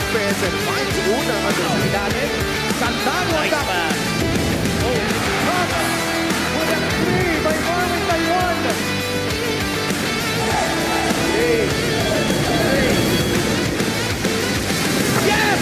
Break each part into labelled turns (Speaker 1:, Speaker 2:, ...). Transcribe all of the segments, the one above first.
Speaker 1: defense and finds una under Sarangani. Santano
Speaker 2: Nice
Speaker 1: attack.
Speaker 2: pass.
Speaker 1: With a 3 by Marvin Taiwan. 3. Yes!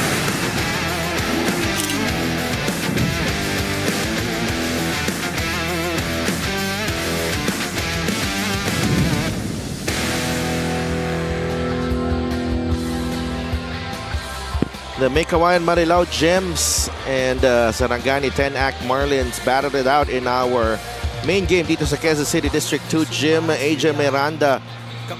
Speaker 3: The Meycauayan Marilao Gems and Sarangani 10-Act Marlins battled it out in our main game dito sa Quezon City District 2 Gym. AJ Miranda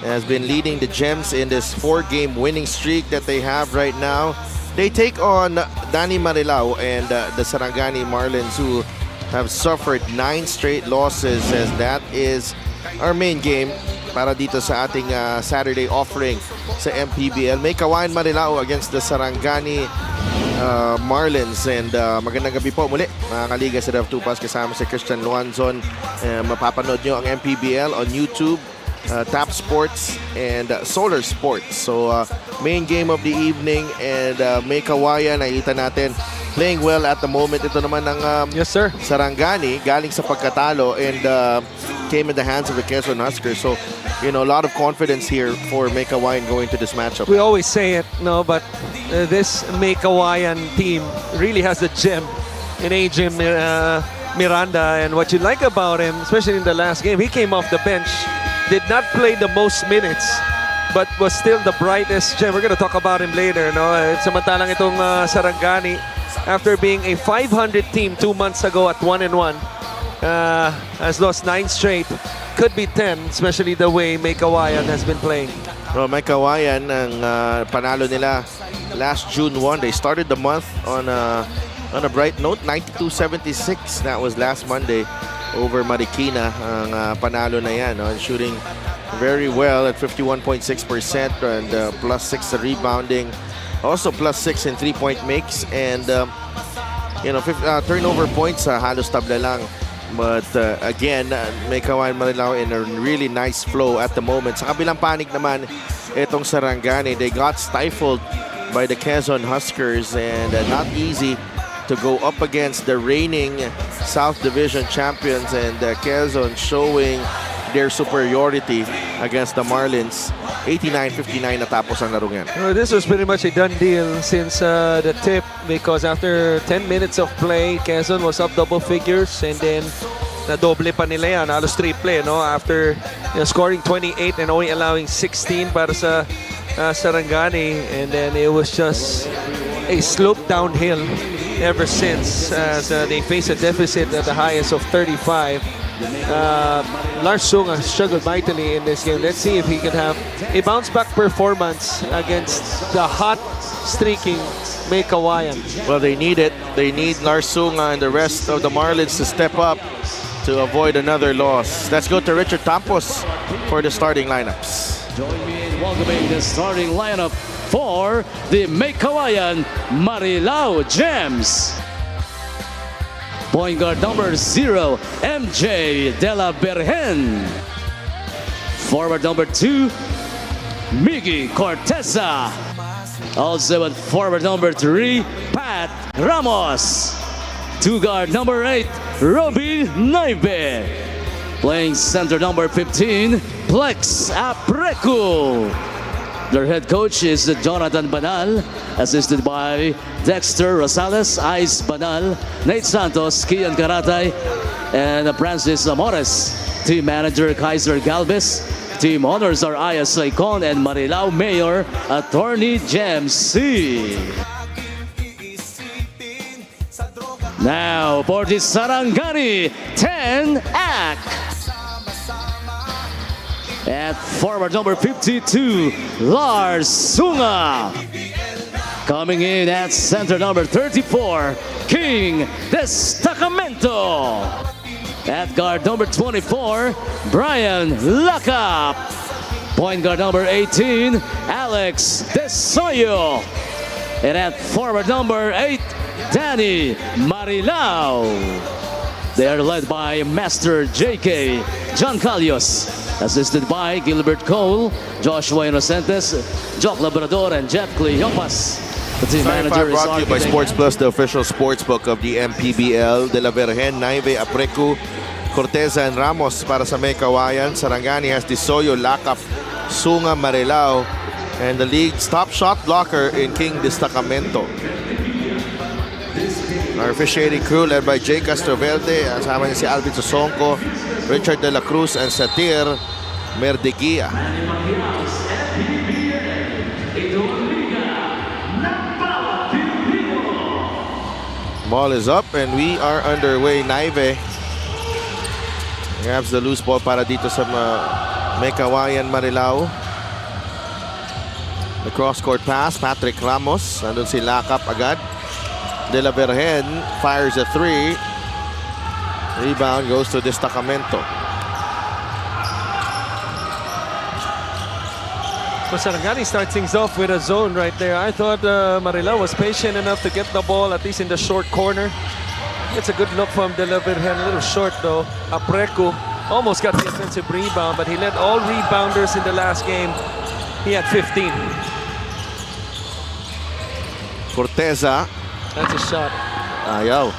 Speaker 3: has been leading the Gems in this 4-game winning streak that they have right now. They take on Danny Marilao and the Sarangani Marlins, who have suffered 9 straight losses, as that is our main game para dito sa ating Saturday offering sa MPBL. Meycauayan Marilao against the Sarangani Marlins. And magandang gabi po muli mga kaliga sa Dev Tupas, kasama si Christian Luanzon. Mapapanood nyo ang MPBL on YouTube, Tap Sports and Solar Sports. So main game of the evening, and Meycauayan, nakita natin playing well at the moment. Ito naman ang
Speaker 4: Yes, sir.
Speaker 3: Sarangani galing sa pagkatalo and came in the hands of the Quezon Huskers. So, you know, a lot of confidence here for Meycauayan going to this matchup.
Speaker 4: We always say it, no, but this Meycauayan team really has a gem in AJ Miranda. And what you like about him, especially in the last game, he came off the bench, did not play the most minutes, but was still the brightest gem. We're going to talk about him later, no? Samantalang itong Sarangani, after being a 500 team 2 months ago at 1-1, has lost 9 straight. Could be 10, especially the way Meycauayan has been playing.
Speaker 3: Well, Meycauayan, ang panalo nila last June 1. They started the month on a bright note, 92-76. That was last Monday over Marikina. Ang panalo na yan, no? And shooting very well at 51.6% and +6 sa rebounding. Also +6 in 3-point makes, and you know, turnover points halos tabla lang. But again, Meycauayan Marilao in a really nice flow at the moment. Sa kabilang panig naman, itong Sarangani, they got stifled by the Quezon Huskers, and not easy to go up against the reigning South Division champions, and Quezon showing their superiority against the Marlins. 89-59 natapos ang laro yan.
Speaker 4: Well, this was pretty much a done deal since the tip, because after 10 minutes of play, Quezon was up double figures, and then na-doble pa nila yan, halos triple, no? After scoring 28 and only allowing 16 para sa Sarangani, and then it was just a slope downhill ever since, as they face a deficit at the highest of 35. Lars Sunga struggled mightily in this game. Let's see if he can have a bounce-back performance against the hot, streaking Meycauayan.
Speaker 3: Well, they need it. They need Lars Sunga and the rest of the Marlins to step up to avoid another loss. Let's go to Richard Tampos for the starting lineups.
Speaker 2: Join me in welcoming the starting lineup for the Meycauayan Marilao Gems. Point guard number 0, MJ De La Bergen. Forward number 2, Miggy Corteza. Also at forward number 3, Pat Ramos. 2 guard number 8, Roby Naive. Playing center number 15, Plex Aprecu. Their head coach is Jonathan Banal, assisted by Dexter Rosales, Ice Banal, Nate Santos, Kian Karatay, and Francis Amores. Team manager Kaiser Galvez. Team honors are Aya Saicon and Marilao Mayor Attorney Jem C. Now for the Sarangani 10-Act. At forward number 52, Lars Sunga. Coming in at center number 34, King Destacamento. At guard number 24, Brian Lacap. Point guard number 18, Alex Desoyo. And at forward number 8, Danny Marilao. They are led by Master JK John Calios, assisted by Gilbert Cole, Joshua Inocentes, Jock Labrador, and Jeff Cleopas. The team
Speaker 3: Starting
Speaker 2: manager
Speaker 3: five
Speaker 2: is
Speaker 3: brought to you by
Speaker 2: arguing.
Speaker 3: Sports Plus, the official sports book of the MPBL. De La Virgen, Naive, Aprecu, Corteza, and Ramos para sa Meycauayan. Sarangani has Disoyo, Lakap, Sunga, Marilao, and the league's top shot blocker in King Destacamento. Our officiating crew led by Jay Castroverde, kasama niya si Alvin Sosonco, Richard De La Cruz, and Satir Merdeguia. Ball is up and we are underway. Naive grabs the loose ball para dito sa Meycauayan Marilao. The cross-court pass, Patrick Ramos. Nandun si Lakap agad. De La Virgen fires a three. Rebound goes to Destacamento.
Speaker 4: So Sarangani starts things off with a zone right there. I thought Marilao was patient enough to get the ball at least in the short corner. It's a good look from De La Virgen, a little short though. Aprecu almost got the offensive rebound, but he led all rebounders in the last game. He had 15.
Speaker 3: Corteza.
Speaker 4: That's a shot.
Speaker 3: Ayaw.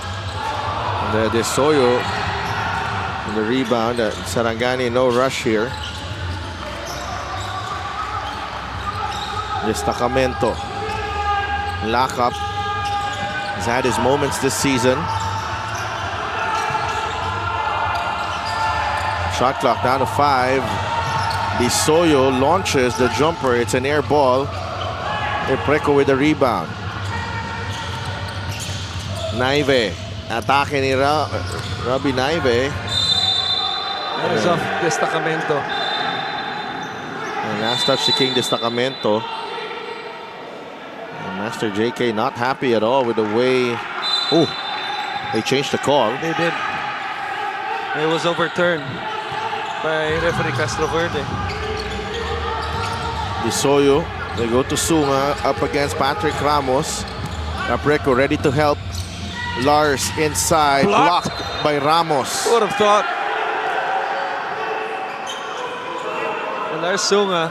Speaker 3: The Disoyo. The rebound. Sarangani, no rush here. Destacamento. Lakap has had his moments this season. Shot clock down to 5. Disoyo launches the jumper. It's an air ball. Aprecu with the rebound. Naive. Atake ni Robbie Naive.
Speaker 4: That is off Destacamento.
Speaker 3: And last touch to King Destacamento. And Master JK not happy at all with the way. Oh, they changed the call.
Speaker 4: They did. It was overturned by referee Castroverde.
Speaker 3: Disoyo. They go to Sunga up against Patrick Ramos. Aprecu ready to help. Lars inside,
Speaker 4: Blocked.
Speaker 3: blocked by Ramos.
Speaker 4: Who would have thought? And Lars Sunga,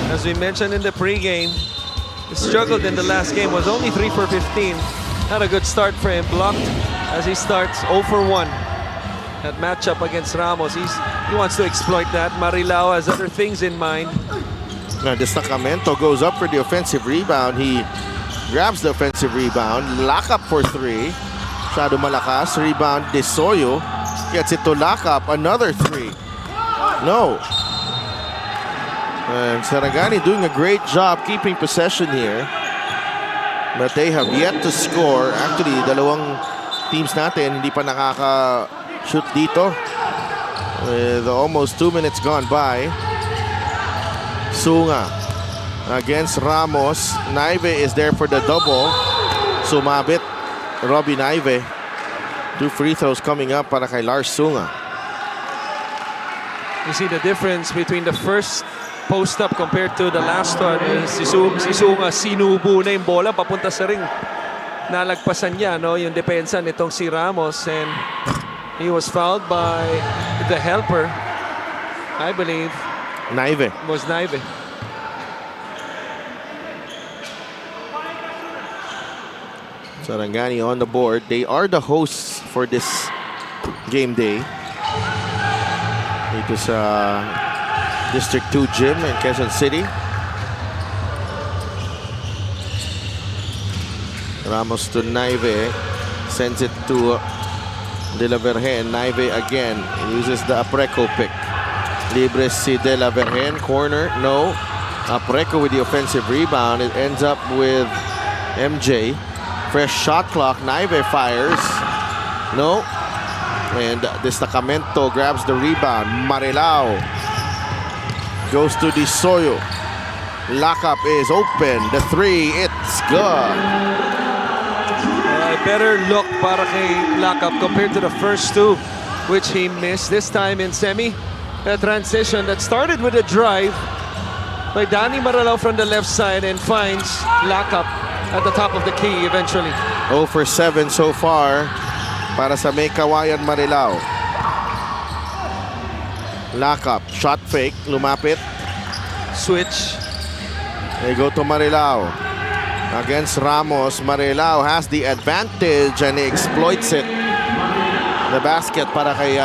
Speaker 4: as we mentioned in the pregame, he struggled in the last game, was only 3 for 15. Had a good start for him, blocked as he starts 0 for 1. That matchup against Ramos, he wants to exploit that. Marilao has other things in mind.
Speaker 3: Now Destacamento goes up for the offensive rebound. He grabs the offensive rebound. Lakap for 3. Shadow malakas. Rebound Disoyo. Gets it to Lakap. Another 3. No. And Sarangani doing a great job keeping possession here. But they have yet to score. Actually, dalawang teams natin hindi pa nakaka-shoot dito. With almost 2 minutes gone by. Sunga against Ramos. Naive is there for the double. Sumabit Robbie Naive. 2 free throws coming up para kay Lars Sunga.
Speaker 4: You see the difference between the first post-up compared to the last one. Si Sunga sinubo na yung bola papunta sa ring. Nalagpasan niya yung depensa nitong si Ramos, and he was fouled by the helper, I believe.
Speaker 3: Naive.
Speaker 4: Was Naive.
Speaker 3: Sarangani on the board. They are the hosts for this game day. Dito sa District 2 Gym in Quezon City. Ramos to Naive. Sends it to De La Virgen. Naive again. Uses the Aprecu pick. Libre si De La Virgen. Corner. No. Aprecu with the offensive rebound. It ends up with MJ. Fresh shot clock. Naive fires. No. And Destacamento grabs the rebound. Marilao goes to Disoyo. Lakap is open. The 3, it's good.
Speaker 4: Better look para kay Lakap compared to the first 2, which he missed. This time in semi, a transition that started with a drive by Danny Marilao from the left side and finds Lakap at the top of the key eventually.
Speaker 3: 0 for 7 so far para sa Meycauayan Marilao. Lakap, shot fake, lumapit.
Speaker 4: Switch.
Speaker 3: They go to Marilao. against Ramos. Marilao has the advantage and he exploits it. The basket para kay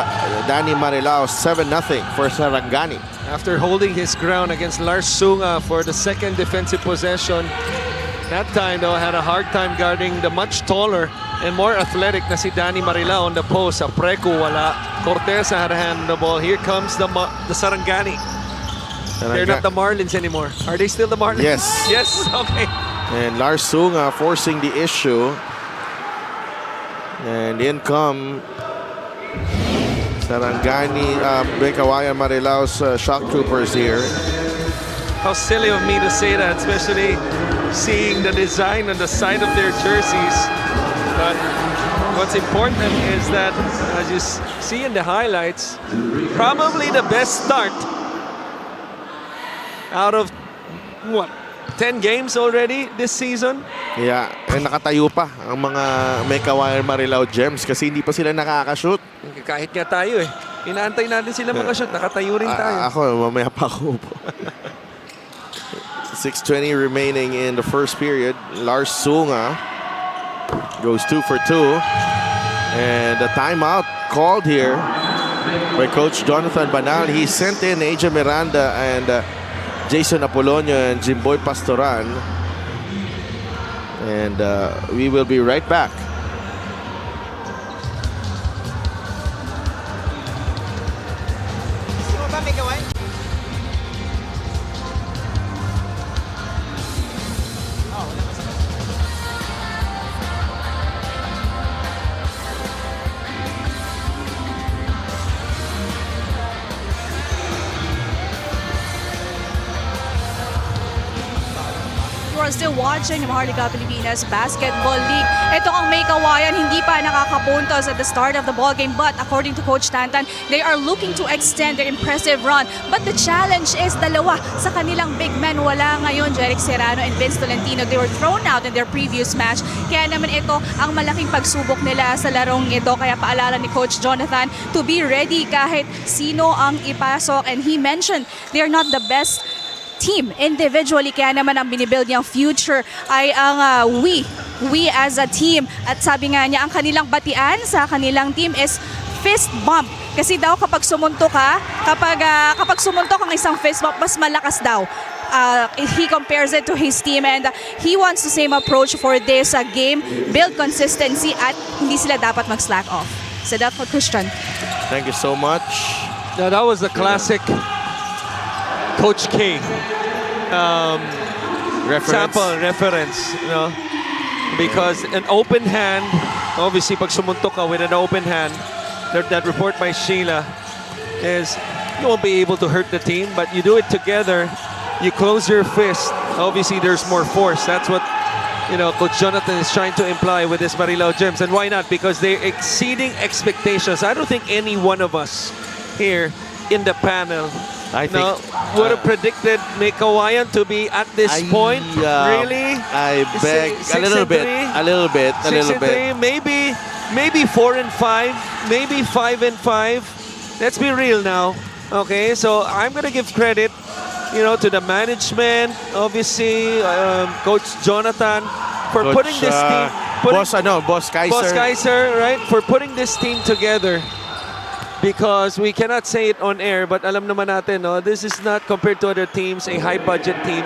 Speaker 3: Danny Marilao. 7-0 for Sarangani.
Speaker 4: After holding his ground against Lars Sunga for the second defensive possession, that time though had a hard time guarding the much taller and more athletic na si Danny Marilao on the post. Preco wala. Corteza had a hand on the ball. Here comes the Sarangani. They're not the Marlins anymore. Are they still the Marlins?
Speaker 3: Yes.
Speaker 4: Yes, okay.
Speaker 3: And Lars Sunga forcing the issue. And in come Sarangani, Meycauayan Marilao's shock troopers here.
Speaker 4: How silly of me to say that, especially seeing the design on the side of their jerseys. But what's important is that, as you see in the highlights, probably the best start out of, what, 10 games already this season?
Speaker 3: Yeah, and nakatayo pa ang mga Meycauayan Marilao Gems kasi hindi pa sila nakakashoot.
Speaker 4: Kahit nga tayo eh. Inaantay natin sila makashoot. Nakatayo rin tayo.
Speaker 3: Ako, mamaya pa ako po. 6:20 remaining in the first period. Lars Sunga goes 2 for 2. And a timeout called here by Coach Jonathan Banal. He sent in AJ Miranda and Jason Apolonio and Jimboy Pastoran. And we will be right back.
Speaker 5: You are still watching the Maharlika Pilipinas Basketball League. Ito ang Meycauayan, hindi pa nakakapuntos at the start of the ball game, but according to Coach Tantan, they are looking to extend their impressive run. But the challenge is dalawa sa kanilang big men. Wala ngayon Jeric Serrano and Vince Tolentino. They were thrown out in their previous match. Kaya naman ito ang malaking pagsubok nila sa larong ito. Kaya paalala ni Coach Jonathan to be ready kahit sino ang ipasok. And he mentioned they are not the best team individually, kaya naman ang binibuild niyang future ay ang we as a team. At sabi nga niya, ang kanilang batian sa kanilang team is fist bump. Kasi daw kapag sumuntok ka, kapag sumuntok ang isang fist bump, mas malakas daw. He compares it to his team and he wants the same approach for this game. Build consistency at hindi sila dapat mag-slack off. So that's for Christian.
Speaker 3: Thank you so much.
Speaker 4: Now that was the classic Coach K sample reference, you know, because an open hand, obviously pag sumuntok ka with an open hand, that report by Sheila is you won't be able to hurt the team, but you do it together, you close your fist, obviously there's more force. That's what, you know, Coach Jonathan is trying to imply with this Marilao Gems. And why not? Because they're exceeding expectations. I don't think any one of us here in the panel would have predicted Meycauayan to be at this point. Really?
Speaker 3: I beg a little bit.
Speaker 4: Maybe 4-5, maybe 5-5. Let's be real now. Okay, so I'm gonna give credit, you know, to the management, obviously, Coach Jonathan for putting this team.
Speaker 3: Boss Kaiser,
Speaker 4: right? For putting this team together. Because we cannot say it on air, but alam naman natin, no, this is not compared to other teams, a high-budget team.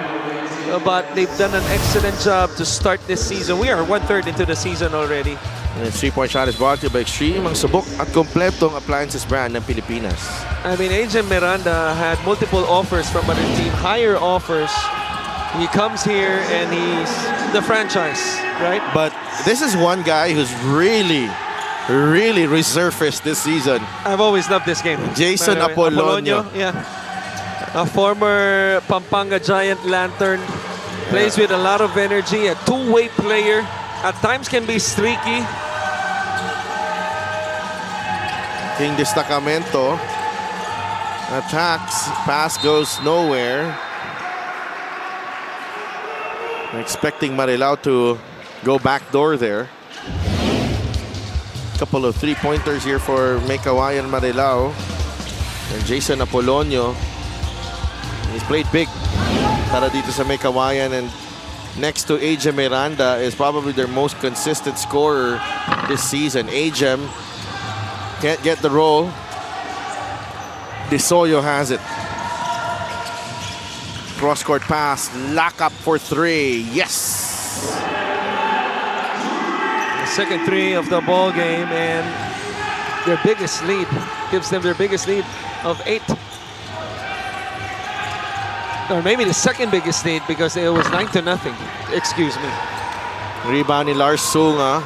Speaker 4: But they've done an excellent job to start this season. We are 1/3 into the season already.
Speaker 3: And the 3-point shot is brought to you by Extreme, ang subok at kompletong appliances brand ng Pilipinas.
Speaker 4: I mean, AJ Miranda had multiple offers from other team, higher offers. He comes here and he's the franchise, right?
Speaker 3: But this is one guy who's really resurfaced this season.
Speaker 4: I've always loved this game.
Speaker 3: Jason Apolonio.
Speaker 4: Yeah. A former Pampanga Giant Lantern. Plays with a lot of energy. A two-way player. At times can be streaky.
Speaker 3: King Destacamento attacks. Pass goes nowhere. Expecting Marilao to go backdoor there. Couple of three-pointers here for Meycauayan Marilao. And Jason Apolonio, he's played big para dito sa Meycauayan, and next to AJ Miranda, is probably their most consistent scorer this season. AJ can't get the roll. DeSoyo has it. Cross-court pass, lock up for three. Yes!
Speaker 4: The second three of the ball game, and their biggest lead gives them their biggest lead of 8. Or maybe the second biggest lead because it was 9-0. Excuse me.
Speaker 3: Rebound ni Lars Sunga.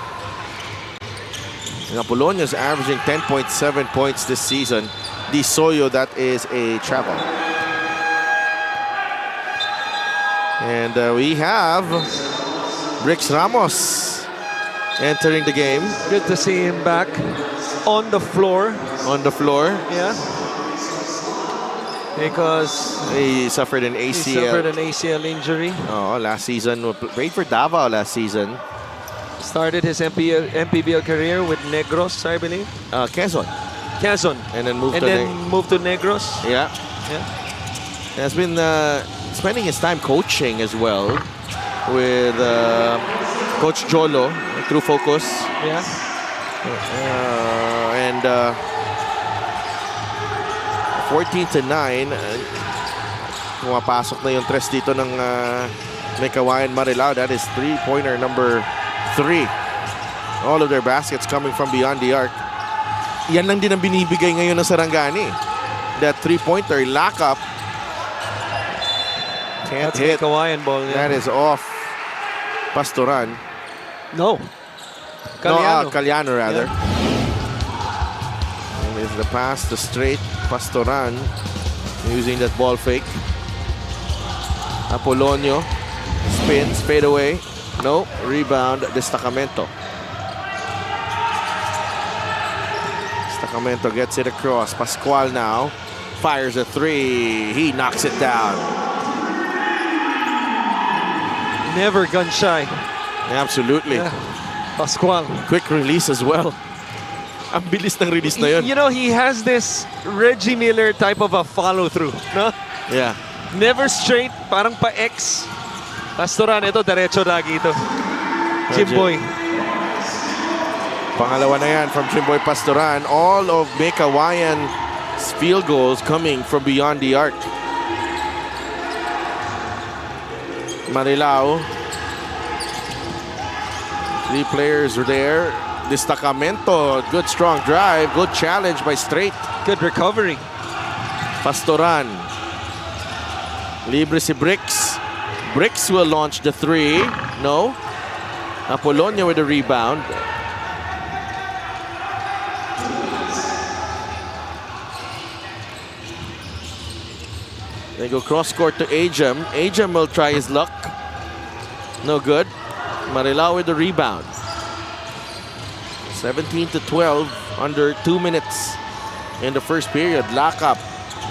Speaker 3: Apolonia's averaging 10.7 points this season. DeSoyo, that is a travel. And we have Brix Ramos entering the game.
Speaker 4: Good to see him back on the floor.
Speaker 3: On the floor.
Speaker 4: Yeah. Because
Speaker 3: he suffered an ACL.
Speaker 4: He suffered an ACL injury.
Speaker 3: Oh, last season. Played for Davao last season.
Speaker 4: Started his MPBL career with Negros, I believe.
Speaker 3: Quezon.
Speaker 4: Quezon.
Speaker 3: And then moved
Speaker 4: to Negros.
Speaker 3: Yeah.
Speaker 4: Yeah.
Speaker 3: Has been spending his time coaching as well with Coach Jolo through Focus.
Speaker 4: Yeah.
Speaker 3: And 14-9, pumapasok na yung tres dito ng Meycauayan Marilao. That is three-pointer number 3. All of their baskets coming from beyond the arc. Yan lang din ang binibigay ngayon ng Sarangani. That three-pointer, lock up. Can't
Speaker 4: That's
Speaker 3: hit.
Speaker 4: Meycauayan ball. Yeah.
Speaker 3: That is off. Pastoran.
Speaker 4: No.
Speaker 3: No, Caliano rather.
Speaker 4: Yeah.
Speaker 3: And there's the pass to straight Pastoran using that ball fake. Apolonio spins, fade away. No, rebound, Destacamento. Destacamento gets it across. Pascual now fires a 3. He knocks it down.
Speaker 4: Never gun shy.
Speaker 3: Absolutely.
Speaker 4: Yeah. Pascual.
Speaker 3: Quick release as well. Ang bilis ng release na yun.
Speaker 4: You know, he has this Reggie Miller type of a follow-through. No?
Speaker 3: Yeah.
Speaker 4: Never straight, parang pa-X. Pastoran, ito, diretso lagi ito. Jimboy.
Speaker 3: Pangalawa na yan from Jimboy Pastoran. All of Meycauayan's field goals coming from beyond the arc. Marilao. 3 players are there. Destacamento, good strong drive, good challenge by Straight.
Speaker 4: Good recovery.
Speaker 3: Pastoran. Libre si Brix. Brix will launch the 3. No. Apolonio with the rebound. They go cross court to Ajam. Ajam will try his luck. No good. Marilao with the rebound. 17-12, under 2 minutes in the first period. Lock up,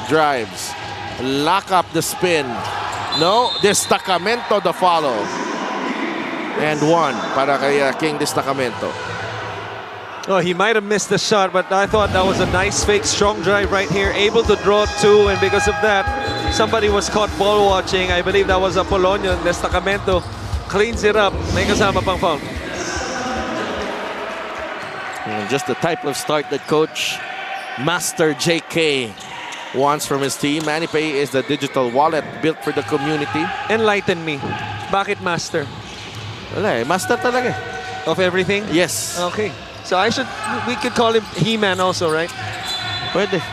Speaker 3: drives, lock up the spin. No, Destacamento the follow. And 1 para kay King Destacamento.
Speaker 4: Oh, he might have missed the shot, but I thought that was a nice fake, strong drive right here. Able to draw 2, and because of that, somebody was caught ball watching. I believe that was Apolonio. Destacamento cleans it up. May kasama pang foul.
Speaker 3: And just the type of start that Coach Master JK wants from his team. MANNY Pay is the digital wallet built for the community.
Speaker 4: Enlighten me. Bakit master?
Speaker 3: Wala eh, master talaga.
Speaker 4: Of everything?
Speaker 3: Yes.
Speaker 4: Okay. So we could call him He-Man also, right?
Speaker 3: Pwede.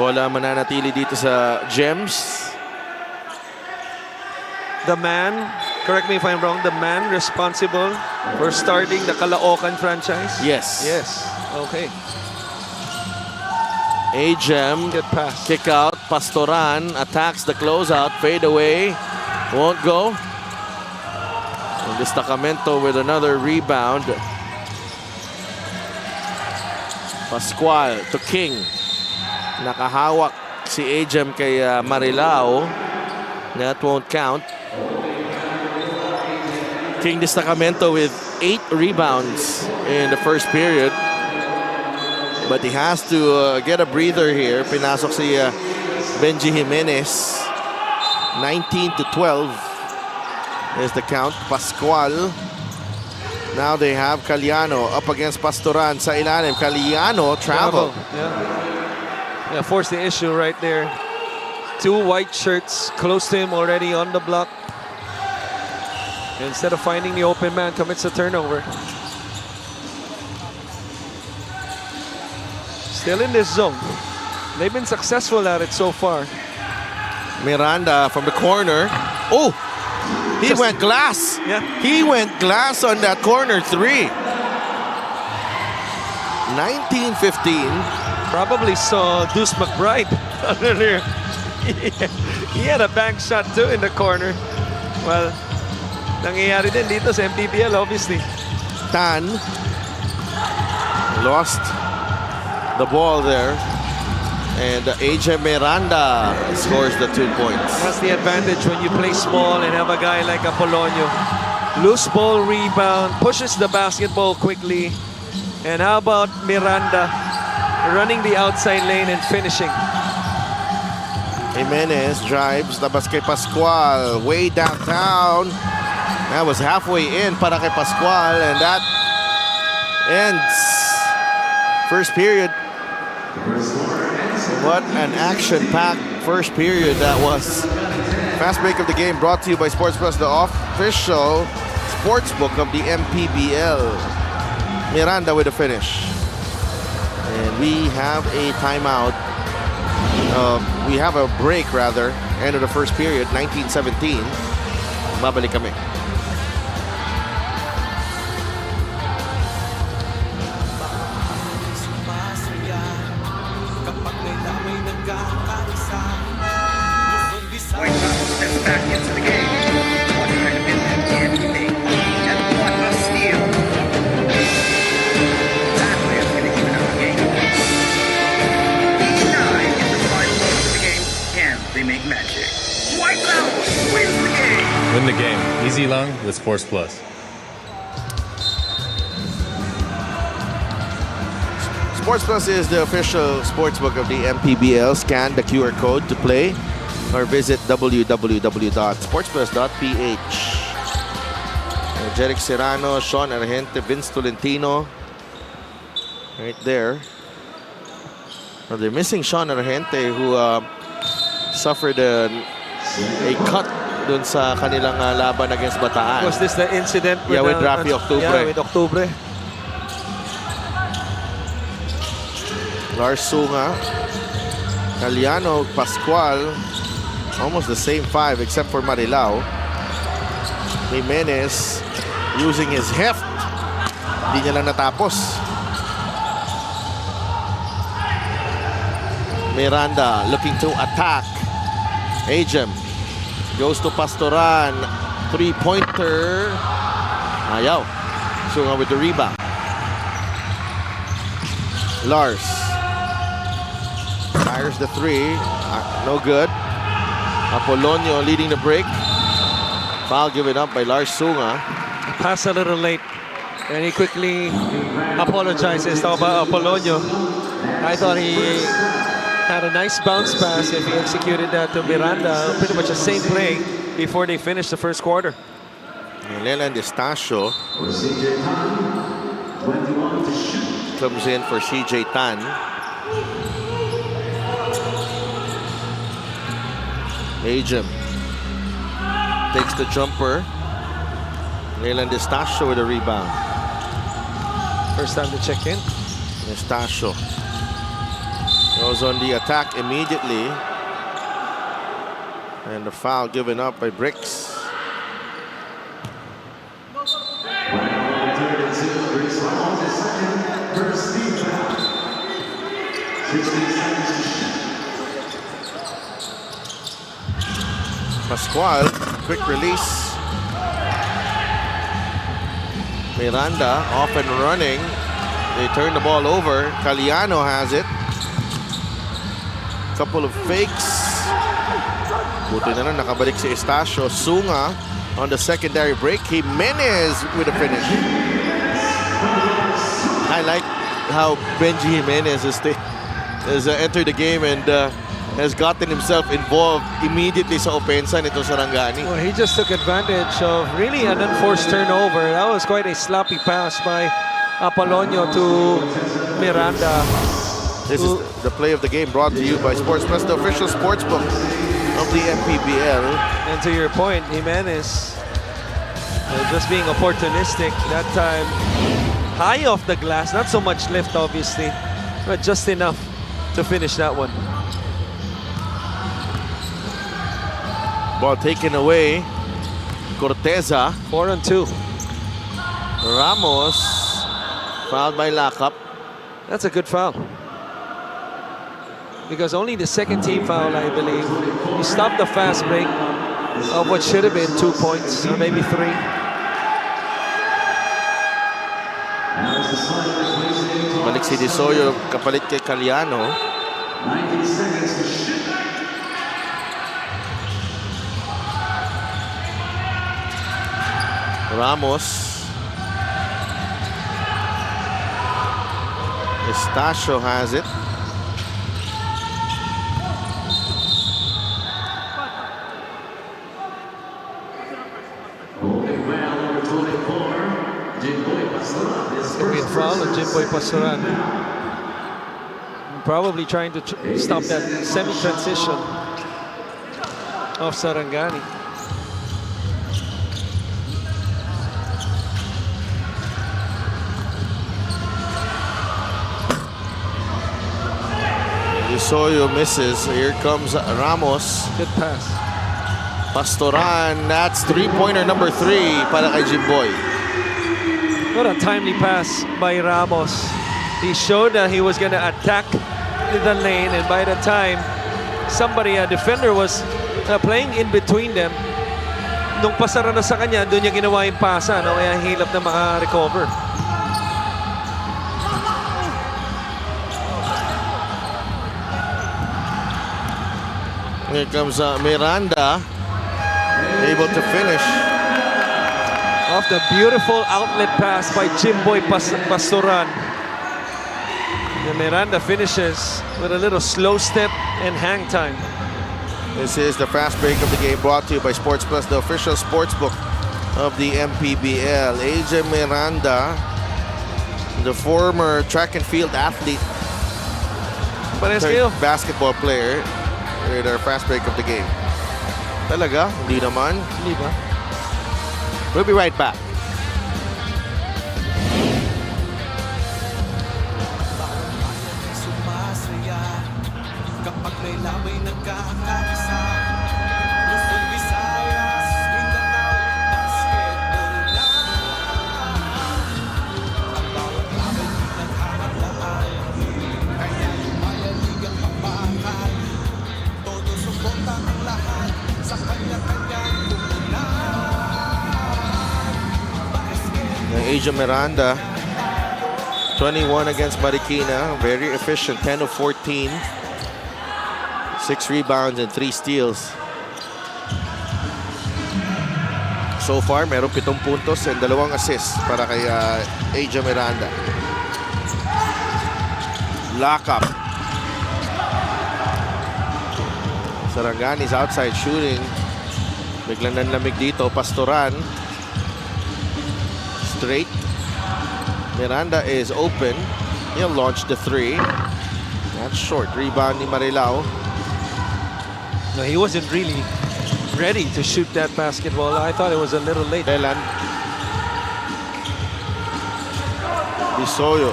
Speaker 3: Bola mananatili dito sa Gems.
Speaker 4: The man, correct me if I'm wrong, the man responsible for starting the Caloocan franchise?
Speaker 3: Yes.
Speaker 4: Yes. Okay.
Speaker 3: Ajam,
Speaker 4: Good pass.
Speaker 3: kick out. Pastoran attacks the closeout. Fade away. Won't go. And Destacamento with another rebound. Pascual to King. Nakahawak si Ajam kay Marilao. That won't count. King Destacamento with 8 rebounds in the first period. But he has to get a breather here. Pinasok si Benji Jimenez. 19-12 is the count. Pascual. Now they have Caliano up against Pastoran sa ilalim. Caliano travel.
Speaker 4: Yeah, force the issue right there. 2 white shirts close to him already on the block. Instead of finding the open man, commits a turnover. Still in this zone. They've been successful at it so far.
Speaker 3: Miranda from the corner. Oh! He went glass.
Speaker 4: Yeah.
Speaker 3: He went glass on that corner 3. 19-15.
Speaker 4: Probably saw Deuce McBride under there. He had a bank shot too in the corner. Well, nangyayari din dito sa MPBL obviously.
Speaker 3: Tan lost the ball there. And AJ Miranda scores the 2 points.
Speaker 4: That's the advantage when you play small and have a guy like Apolonio. Loose ball rebound, pushes the basketball quickly. And how about Miranda running the outside lane and finishing?
Speaker 3: Jimenez drives, labas kay Pascual, way downtown. That was halfway in para kay Pascual, and that ends first period. What an action-packed first period that was. Fast break of the game brought to you by Sports Plus, the official sportsbook of the MPBL. Miranda with a finish. And we have a timeout. We have a break rather. End of the first period, 19-17. Babalik kami.
Speaker 6: Back into the game. What kind of impact can he make? And what a steal! That way is going to keep it out of the game. 9 in the final moments of the game, and they make magic. White Loud wins the game!
Speaker 7: Win the game. Easy long with Sports Plus.
Speaker 3: Sports Plus is the official sportsbook of the MPBL. Scan the QR code to play or visit www.sportsplus.ph. Jeric Serrano, Sean Argente, Vince Tolentino. Right there. Well, they're missing Sean Argente who suffered a cut dun sa kanilang laban against Bataan.
Speaker 4: Was this the incident
Speaker 3: with Rafi Octubre?
Speaker 4: Yeah, with Octubre.
Speaker 3: Lars Sunga, Caliano, Pascual, almost the same 5 except for Marilao. Jimenez using his heft. Hindi niya lang natapos. Miranda looking to attack. Ajem goes to Pastoran. 3-pointer. Ayaw. Sunga with the rebound. Lars fires the 3. No good. Apolonio leading the break. Foul given up by Lars Sunga.
Speaker 4: Pass a little late. And he quickly apologizes. Talk about Apolonio. I thought he had a nice bounce pass if he executed that to Miranda. Pretty much the same play before they finished the first quarter.
Speaker 3: Leland Estacio comes in for CJ Tan. Ajem takes the jumper. Leland Estacio with a rebound.
Speaker 4: First time to check in.
Speaker 3: Estacio goes on the attack immediately. And the foul given up by Bricks. Pascual, quick release. Miranda off and running. They turn the ball over. Caliano has it. Couple of fakes. Buti na lang nakabalik si Estacio. Sunga on the secondary break. Jimenez with a finish. I like how Benji Jimenez has entered the game and has gotten himself involved immediately sa opensa nito Sarangani.
Speaker 4: Well, he just took advantage of really an unforced turnover. That was quite a sloppy pass by Apolonio to Miranda.
Speaker 3: This is the play of the game brought to you by Sports Plus, the official sports book of the MPBL.
Speaker 4: And to your point, Jimenez just being opportunistic that time. High off the glass, not so much lift obviously, but just enough to finish that one.
Speaker 3: Ball taken away. Corteza.
Speaker 4: 4-on-2.
Speaker 3: Ramos. Fouled by Lakap.
Speaker 4: That's a good foul. Because only the second team foul, I believe. He stopped the fast break of what should have been 2 points, or maybe 3.
Speaker 3: Balik si Disoyo kapalit kay Caliano. Ramos. Estacio has it.
Speaker 4: Could be a foul on Jimboy Pastoran. Probably trying to stop that semi-transition of Sarangani.
Speaker 3: Disoyo misses. Here comes Ramos.
Speaker 4: Good pass.
Speaker 3: Pastoran, that's three-pointer number 3 para kay Jimboy.
Speaker 4: What a timely pass by Ramos. He showed that he was going to attack the lane, and by the time a defender was playing in between them, nung pasara na sa kanya, doon niya ginawa yung pasa, no? Kaya hilap na maka-recover.
Speaker 3: Here comes Miranda, able to finish.
Speaker 4: Off the beautiful outlet pass by Jimboy Pastoran. And Miranda finishes with a little slow step and hang time.
Speaker 3: This is the fast break of the game brought to you by Sports Plus, the official sports book of the MPBL. AJ Miranda, the former track and field athlete,
Speaker 4: Pareho.
Speaker 3: basketball player, with our fast break of the game. Talaga? Hindi naman.
Speaker 4: Hindi ba?
Speaker 3: We'll be right back. Asia Miranda, 21 against Marikina, very efficient, 10 of 14, 6 rebounds and 3 steals. So far, meron 7 puntos and 2 assists para kay Asia Miranda. Lock-up. Sarangani's outside shooting. Biglang nanlamig dito, Pastoran. Straight. Miranda is open. He'll launch the 3. That's short. Rebound ni Marilao.
Speaker 4: No, he wasn't really ready to shoot that basketball. I thought it was a little late.
Speaker 3: Delan. Disoyo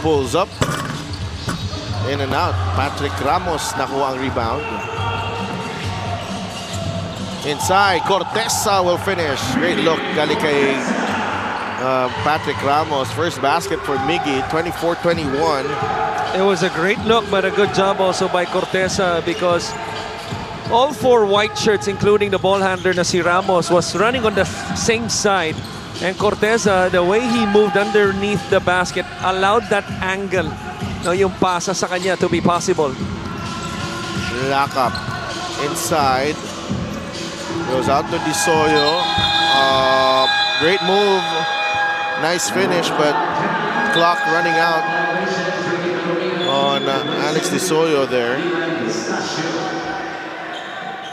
Speaker 3: pulls up. In and out. Patrick Ramos nakuha ang rebound. Inside. Corteza will finish. Great look. Galing kay Patrick Ramos. First basket for Miggy. 24-21.
Speaker 4: It was a great look, but a good job also by Corteza, because all 4 white shirts, including the ball handler na si Ramos, was running on the same side. And Corteza, the way he moved underneath the basket, allowed that angle, no, yung pasa sa kanya, to be possible.
Speaker 3: Lock up. Inside. Goes out to Disoyo. Great move. Nice finish, but clock running out on Alex Alex Disoyo there.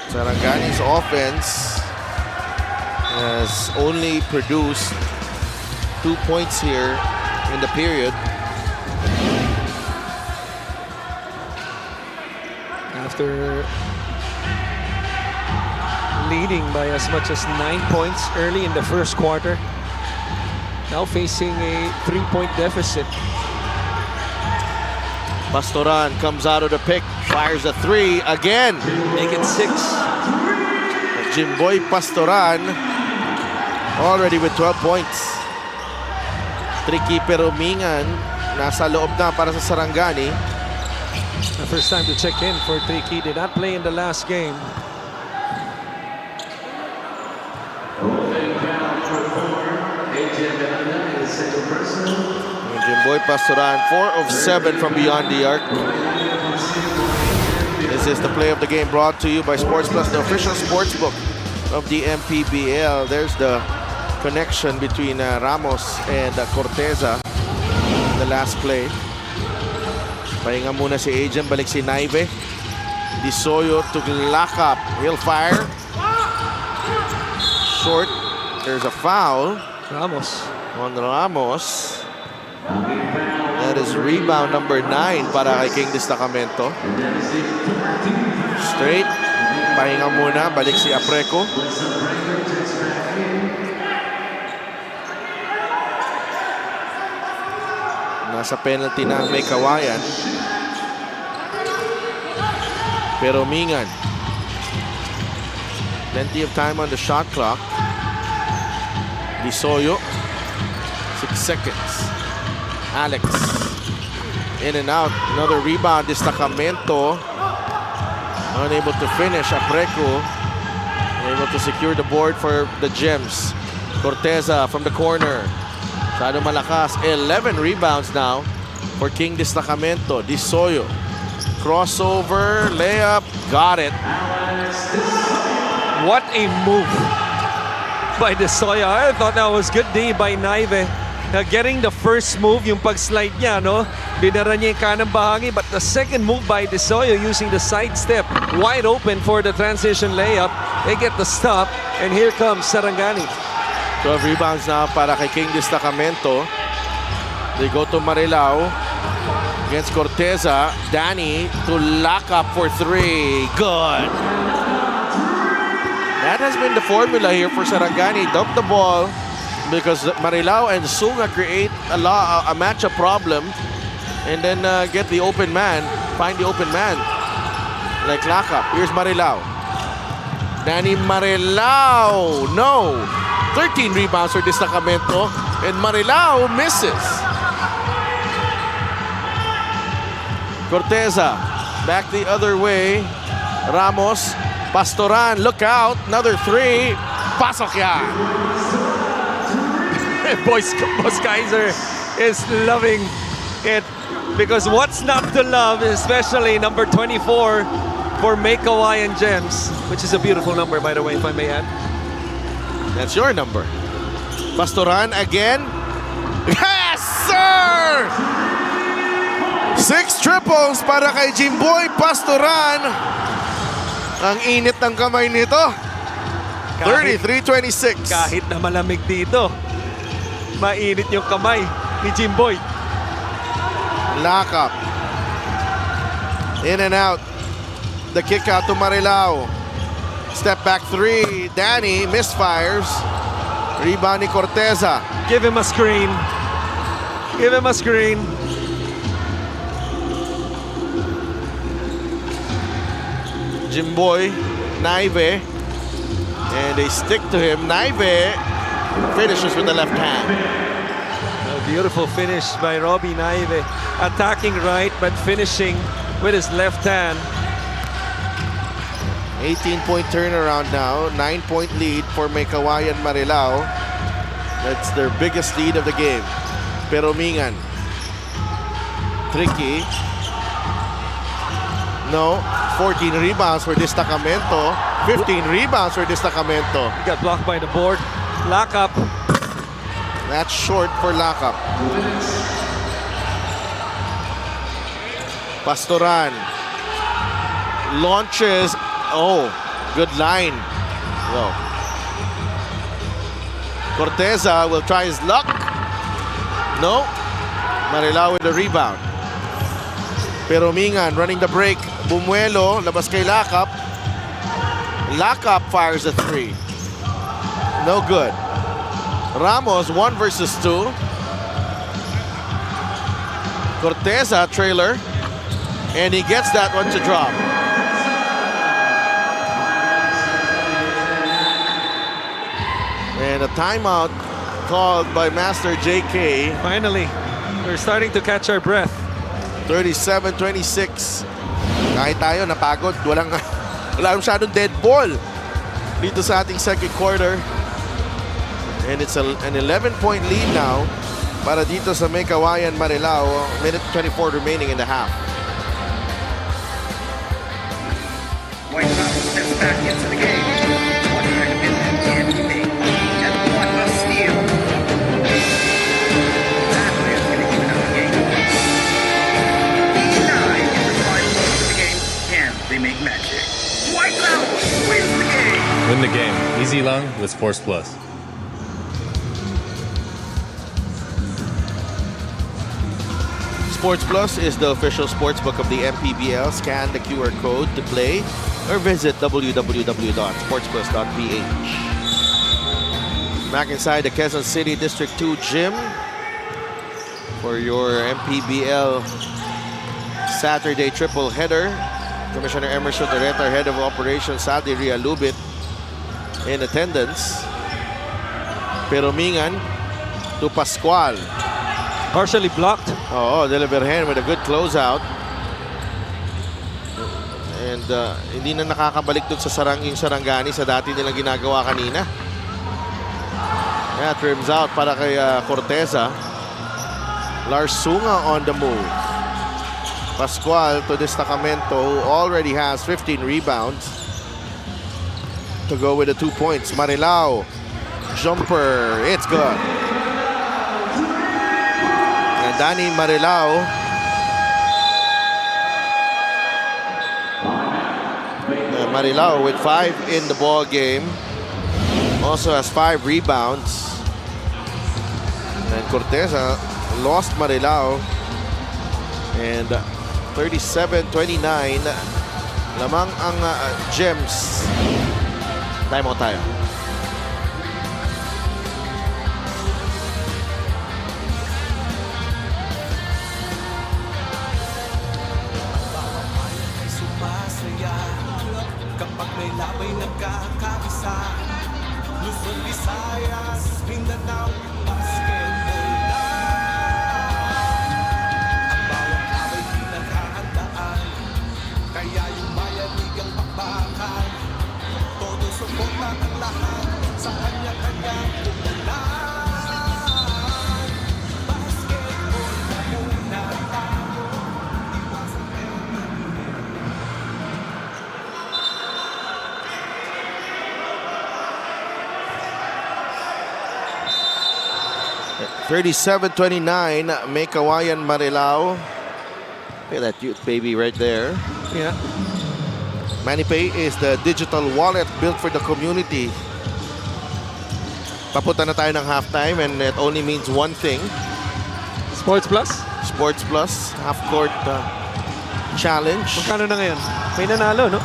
Speaker 3: Sarangani's offense has only produced 2 points here in the period.
Speaker 4: After leading by as much as 9 points early in the first quarter, now facing a 3-point deficit.
Speaker 3: Pastoran comes out of the pick, fires a 3 again.
Speaker 4: Make it 6.
Speaker 3: Jimboy Pastoran already with 12 points. Tricky Peromingan nasa loob na para sa Sarangani.
Speaker 4: The first time to check in for Tricky. Did not play in the last game.
Speaker 3: Jimboy Pastoran, 4 of 7 from beyond the arc. This is the play of the game brought to you by Sports Plus, the official sports book of the MPBL. There's the connection between Ramos and Corteza in the last play. Pahinga muna si Agent, balik si Naive. Disoyo to lock up. He'll fire. Short. There's a foul
Speaker 4: Ramos.
Speaker 3: on Ramos. That is rebound number 9 para kay King Destacamento. Straight. Pahinga muna. Balik si Apreco. Nasa penalty na ang Meycauayan. Pero Mingan. Plenty of time on the shot clock. Disoyo. 6 seconds. Alex. In and out. Another rebound. Destacamento. Unable to finish. Apreco. Able to secure the board for the Gems. Corteza from the corner. Masyado malakas. 11 rebounds now for King Destacamento. Disoyo. Crossover. Layup. Got it.
Speaker 4: What a move by Disoyo. I thought that was good D by Naive. Getting the first move, yung pag-slide niya, no? Dinara niya yung kanang bahagi, but the second move by Disoyo using the side step, wide open for the transition layup. They get the stop, and here comes Sarangani.
Speaker 3: 12 rebounds now para kay King Destacamento. They go to Marilao against Corteza. Danny to lock up for 3. Good. That has been the formula here for Sarangani. Dump the ball because Marilao and Sunga create a matchup problem, and then get the open man, find the open man like lock up. Here's Marilao. Danny Marilao. No. 13 rebounds for Destacamento, and Marilao misses. Corteza back the other way. Ramos. Pastoran, look out. Another 3. Pasok yan.
Speaker 4: Boss Kaiser is loving it because what's not to love, especially number 24 for Meycauayan Gems, which is a beautiful number, by the way, if I may add.
Speaker 3: That's your number. Pastoran again. Yes, sir! 6 triples para kay Jimboy Pastoran. Ang init ng kamay nito. 33-26.
Speaker 4: Kahit na malamig dito, mainit yung kamay ni Jimboy.
Speaker 3: Lock up. In and out. The kick out to Marilao. Step back 3. Danny misfires. Rebound ni Corteza.
Speaker 4: Give him a screen. Give him a screen.
Speaker 3: Jimboy, Naive, and they stick to him. Naive finishes with the left hand.
Speaker 4: A beautiful finish by Robbie Naive. Attacking right, but finishing with his left hand.
Speaker 3: 18-point turnaround now. 9-point lead for Meycauayan Marilao. That's their biggest lead of the game. Peromingan. Tricky. No. 14 rebounds for Destacamento. 15 rebounds for Destacamento.
Speaker 4: Got blocked by the board. Lock up.
Speaker 3: That's short for lockup. Pastoran launches. Oh, good line. Yo. Corteza will try his luck. No. Marilao with the rebound. Pero Mingan running the break. Bumuelo, labas kay Lakap. Lakap fires a 3. No good. Ramos, 1 versus 2. Corteza, trailer. And he gets that one to drop. And a timeout called by Master JK.
Speaker 4: Finally, we're starting to catch our breath.
Speaker 3: 37-26. Kahit tayo napagod, wala masyadong dead ball dito sa ating second quarter. And it's an 11-point lead now para dito sa Meycauayan Marilao. Minute 24 remaining in the half.
Speaker 6: White House steps back into the game. What kind of impact can he make? And what a steal! That way is going to even up the game. 9 in the final moments of the game. Can they make magic? White House wins the game!
Speaker 7: Win the game. Easy lang with Sports Plus.
Speaker 3: Sports Plus is the official sportsbook of the MPBL. Scan the QR code to play or visit www.sportsplus.ph. Back inside the Quezon City District 2 gym for your MPBL Saturday triple header. Commissioner Emerson Doreta, Head of Operations Sadi Ria Lubit in attendance. Pero Mingan to Pascual.
Speaker 4: Partially blocked.
Speaker 3: Oh, De La Virgen with a good closeout. And hindi na nakakabalik doon sa Sarangani sa dati nilang ginagawa kanina. Yeah, trims out para kay Corteza. Lars Sunga on the move. Pascual to Destacamento, who already has 15 rebounds. To go with the 2 points. Marilao. Jumper. It's good. And Danny Marilao. Marilao with 5 in the ball game. Also has 5 rebounds. And Corteza lost Marilao. And 37-29. Lamang ang Gems. Time out tayo.
Speaker 8: Kapag may labay nagkakaisa, Luzon, Visayas, Mindanao, basketball na. Ang bawat labay pinaghahandaan, kaya yung mayanigang pakbakan. Todo suporta ang lahat sa kanya-kanyang umulan. Basketball na muna tayo. Iwasan
Speaker 3: 37-29, Meycauayan Marilao. Look at that youth baby right there.
Speaker 4: Yeah.
Speaker 3: MannyPay is the digital wallet built for the community. Papunta na tayo ng halftime and it only means one thing.
Speaker 4: Sports Plus.
Speaker 3: Sports Plus half-court challenge.
Speaker 4: Magkano na ngayon? May nanalo, no?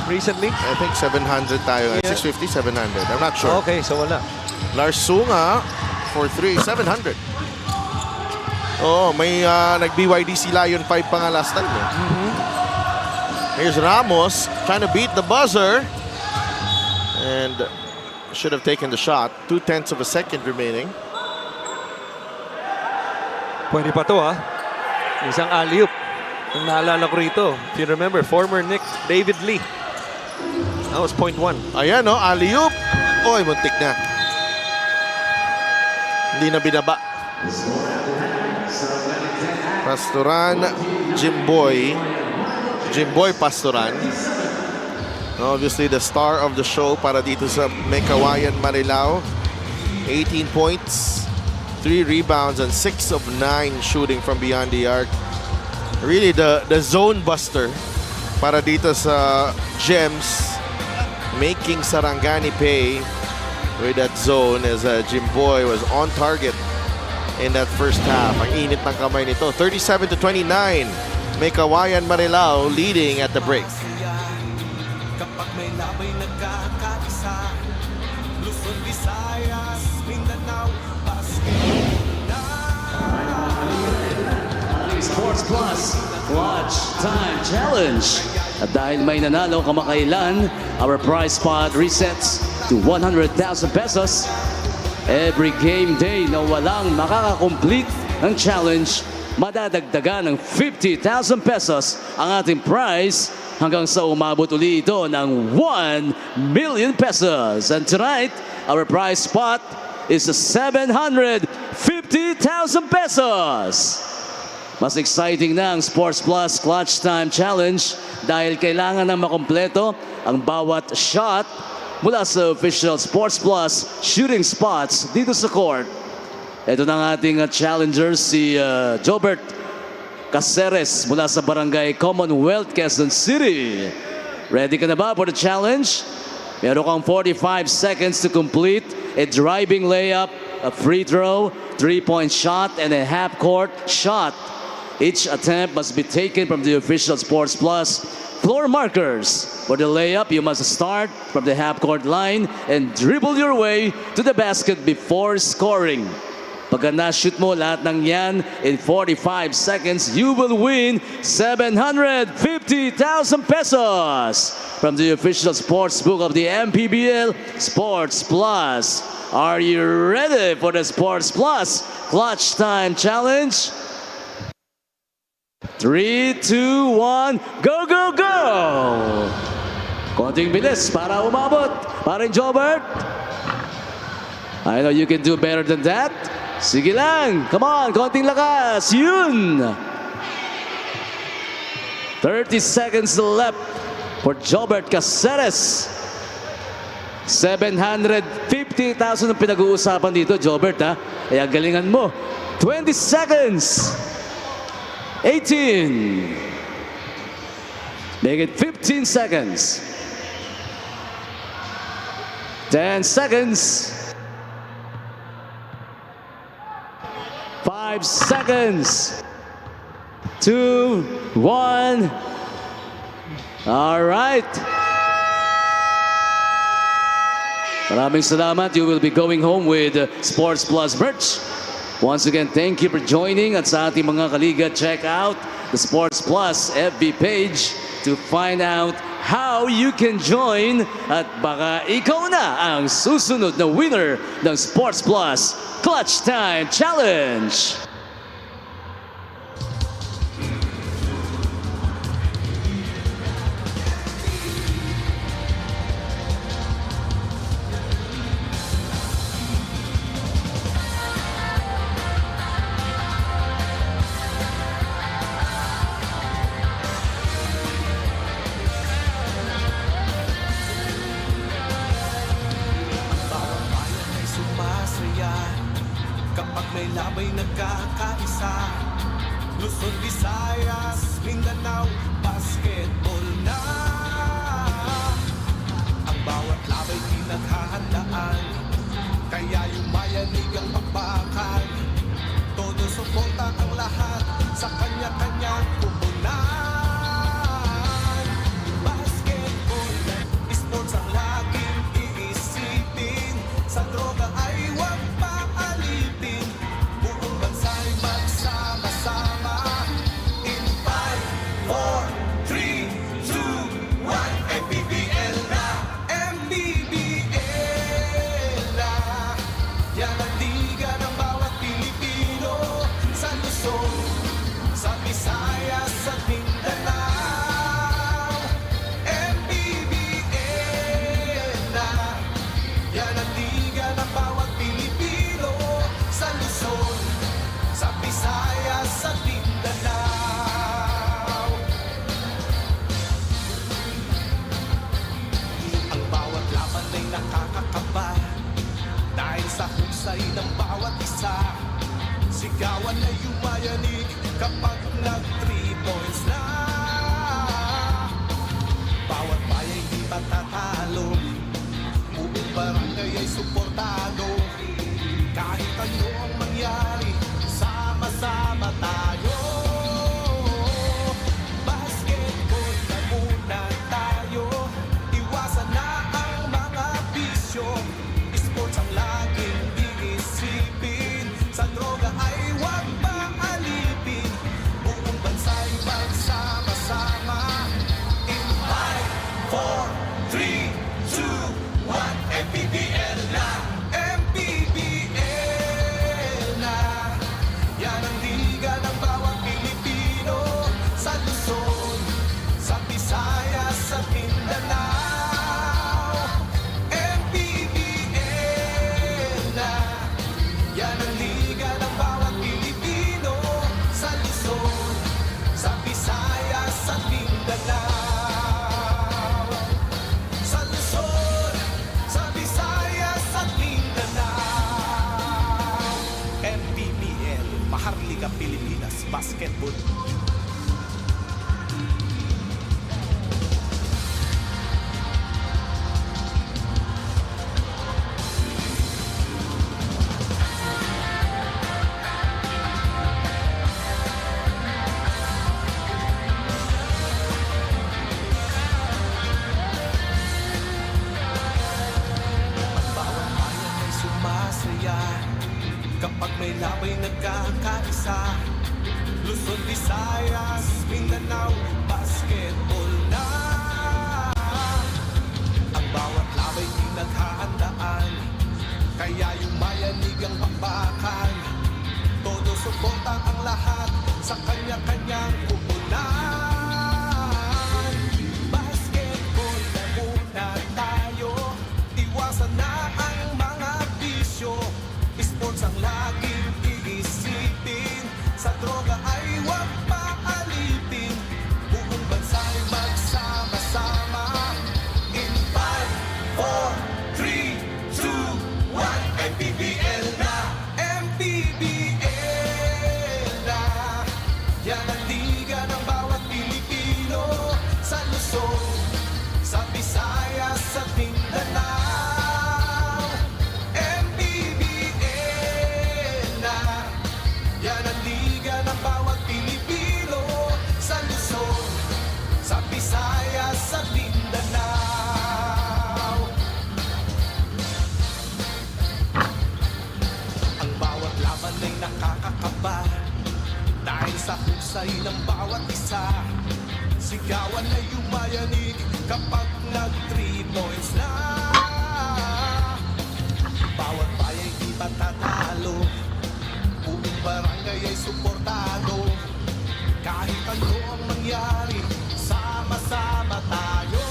Speaker 4: Recently?
Speaker 3: I think 700 tayo.
Speaker 4: Yeah.
Speaker 3: 650, 700. I'm not sure.
Speaker 4: Okay, so wala.
Speaker 3: Lars Sunga for 3, 700. Oh, may nag-BYDC Lion 5 pa nga last time. Eh. Here's Ramos trying to beat the buzzer. And should have taken the shot. 0.2 of a second remaining.
Speaker 4: Pwede pa to, ha? Isang alley-oop. Ang naalala ko rito, if you remember, former Nick David Lee. That was 0.1.
Speaker 3: Ayan, no? Alley-oop. Oy, muntik na. Hindi na binaba. Pastoran, Jimboy Pastoran. Obviously, the star of the show para dito sa Meycauayan Marilao. 18 points, 3 rebounds, and 6 of 9 shooting from beyond the arc. really the zone buster para dito sa Gems, making Sarangani pay with that zone as Jimboy was on target in that first half. Ang init ng kamay nito. 37-29. Meycauayan Marilao leading at the break.
Speaker 8: Kapag may labay nagkakaisa, Luzon, Visayas, Mindanao,
Speaker 2: Sports Plus Clutch Time Challenge. At dahil may nanalo kamakailan, our prize pot resets to 100,000 pesos. Every game day na walang makakakomplete ng challenge, madadagdagan ng 50,000 pesos ang ating prize hanggang sa umabot uli ito ng 1 million pesos. And tonight, our prize pot is 750,000 pesos. Mas exciting na ang Sports Plus Clutch Time Challenge dahil kailangan na makompleto ang bawat shot mula sa official Sports Plus shooting spots dito sa court. Ito na ang ating challenger, si Jobert Caceres mula sa Barangay Commonwealth, Quezon City. Ready ka na ba for the challenge? Meron kang 45 seconds to complete a driving layup, a free throw, 3-point shot, and a half-court shot. Each attempt must be taken from the official Sports Plus floor markers. For the layup, you must start from the half-court line and dribble your way to the basket before scoring. Pagka na-shoot mo lahat ng yan in 45 seconds, you will win 750,000 pesos from the official sports book of the MPBL Sports Plus. Are you ready for the Sports Plus Clutch Time Challenge? 3, 2, 1, go, go, go! Konting bilis para umabot. Paring Jobert. I know you can do better than that. Sige lang. Come on, konting lakas. Yun! 30 seconds left for Jobert Caceres. 750,000 ang pinag-uusapan dito, Jobert, ha? Kaya galingan mo. 20 seconds. 18. Make it 15 seconds. 10 seconds. 5 seconds. 2, 1. All right. Maraming salamat. You will be going home with Sports Plus merch. Once again, thank you for joining. At sa ating mga kaliga, check out the Sports Plus FB page to find out how you can join. At baka ikaw na ang susunod na winner ng Sports Plus Clutch Time Challenge.
Speaker 8: Kapag may labay nagkakaisa, Luzon, Visayas, Mindanao, basketball na. Ang bawat labay pinaghahandaan, kaya yumayanig ang bakbakan. Todo suporta ang lahat sa kanya-kanyang pupunan. Basketball, sports ang laging iisipin. Sa droga ay huwag paalipin. Buong bansa'y magsama-sama. In 5, 4, 3, 2, 1, MPBL na! MPBL na! Yan ang liga ng bawat Pilipino. Sa Luzon, sa Visayas, sa Mindanao. MPBL na! Yan ang liga ng bawat Pilipino. Sa Luzon, sa Visayas, sa Mindanao. Ang bawat laban ay nakakakaba dahil sa husay ng bawat isa. Sigawan ay yumayanig kapag nag-3 points na. Bawat bayan hindi matatalo, buong barangay ay suportado. Kahit ano ang mangyari, sama-sama tayo. Basketball na muna tayo, iwasan na ang mga bisyo. Sports ang laging iisipin, sa droga ay huwag maalipin. Buong bansa'y magsama-sama. In 5, 4, 3, 2, 1, MPBL na! MPBL na! Yan ang liga ng bawat Pilipino, sa Luzon, sa Visayas, sa Mindanao. MPBL na! Yan ang liga ng bawat Pilipino, sa Luzon, sa Visayas, sa Mindanao. Sa Luzon, sa Visayas, sa Mindanao. MPBL, Maharlika Pilipinas Basketball. Bawat bayan ay sumasaya kapag may labay nagkakaisa. Luzon, Visayas, Mindanao, basketball na. Ang bawat labay pinaghahandaan, kaya yung mayanig ang bakbakan. Todo suporta ang lahat sa kanya-kanyang kupunan. Basketball na muna tayo, iwasan na ang mga bisyo. Sports ang laging iisipin, sa droga ay huwag maalipin. Buong bansa'y magsama-sama. In 5, 4, 3, 2, 1, MPBL na! MPBL na! Yan ang liga ng bawat Pilipino, sa Luzon, sa Visayas, sa Mindanao. MPBL na! Yan ang liga ng bawat Pilipino, sa Luzon, sa Visayas, sa Mindanao. Ang bawat laban ay nakakakaba, dahil sa husay ng bawat isa. Sigawan ay umayanig kapag nag-3 points na. Bawat bayan di matatalo, buong barangay ay suportado. Kahit ano ang mangyari, sama-sama tayo.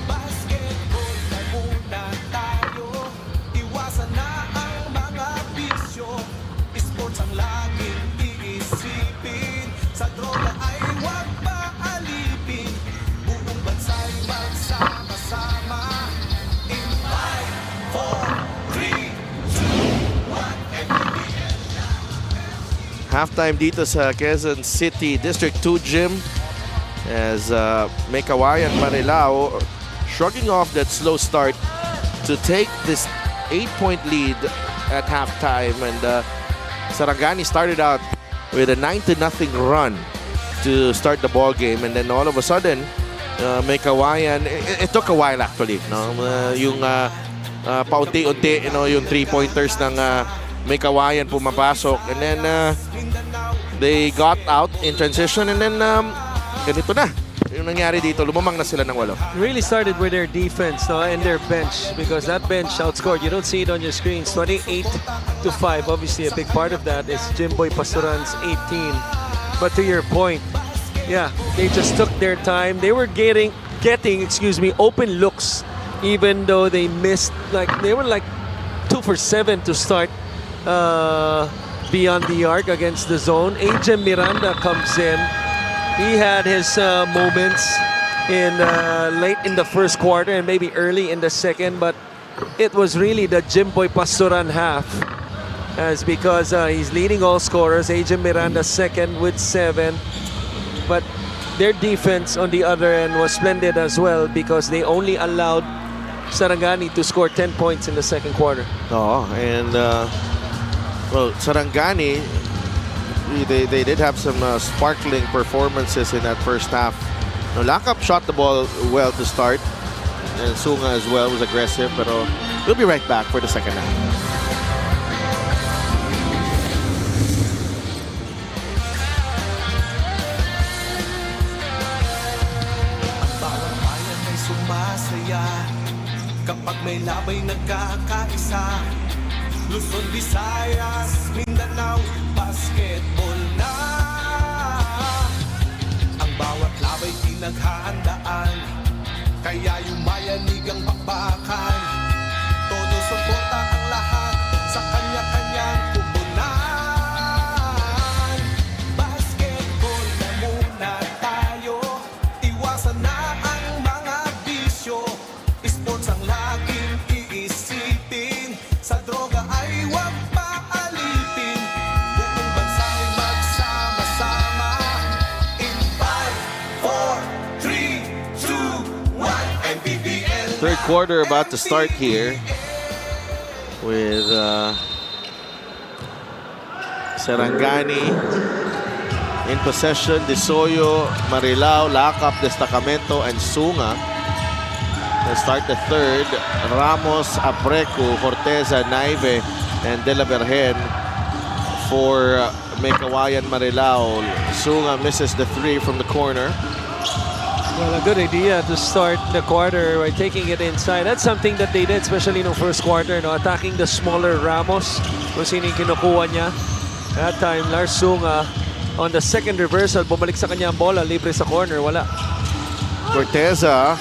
Speaker 8: Basketball na muna tayo, iwasan na ang mga bisyo. Sports ang laging iisipin, sa droga ay huwag maalipin. Buong bansa'y magsama-sama. In 5, 4, 3, 2, 1, MPBL.
Speaker 3: Halftime dito sa Quezon City District 2 Gym as Meycauayan Marilao shrugging off that slow start to take this 8-point lead at halftime. And Sarangani started out with a 9-0 run to start the ball game, and then all of a sudden Meycauayan, it took a while actually, no? Yung paunti-unti, yung 3-pointers ng Meycauayan pumapasok, and then they got out in transition, and then ganito na yung nangyari dito, lumamang na sila ng 8.
Speaker 4: Really started with their defense, no, and their bench, because that bench outscored. You don't see it on your screens. 28-5. Obviously, a big part of that is Jimboy Pasturan's 18. But to your point, yeah, they just took their time. They were getting open looks, even though they missed. They were 2 for 7 to start beyond the arc against the zone. AJ Miranda comes in. He had his moments in late in the first quarter and maybe early in the second, but it was really the Jimboy Pasturan half as because he's leading all scorers. AJ Miranda second with 7. But their defense on the other end was splendid as well because they only allowed Sarangani to score 10 points in the second quarter.
Speaker 3: Oh, and well, Sarangani, they did have some sparkling performances in that first half. No, Lakap shot the ball well to start, and Sunga as well was aggressive, but we'll be right back for the second half.
Speaker 8: Bawat bayan ay sumasaya kapag may labay nagkakaisa. Luzon, Visayas, Mindanao, basketball na. Ang bawat labay pinaghahandaan, kaya yumayanig ang bakbakan. Todo suporta ang lahat sa kanya-kanyang pupunan. Basketball na muna tayo, iwasan na ang mga bisyo. Sports ang laging iisipin, sa droga ay huwag paalipin. Buong bansa'y magsama-sama. In 5, 4, 3, 2, 1, MPBL.
Speaker 3: Third quarter about to start here with Sarangani in possession, Desoyo, Marilao, Lakap, Destacamento, and Sunga. Let's start the third. Ramos, Apreco, Corteza, Naive, and De La Virgen for Meycauayan, Marilao. Sunga misses the 3 from the corner.
Speaker 4: Well, a good idea to start the quarter by taking it inside. That's something that they did, especially in the first quarter, no? Attacking the smaller Ramos, kung sino yung kinukuha niya. That time, Lars Sunga, on the second reversal, bumalik sa kanya ang bola, libre sa corner, wala.
Speaker 3: Corteza,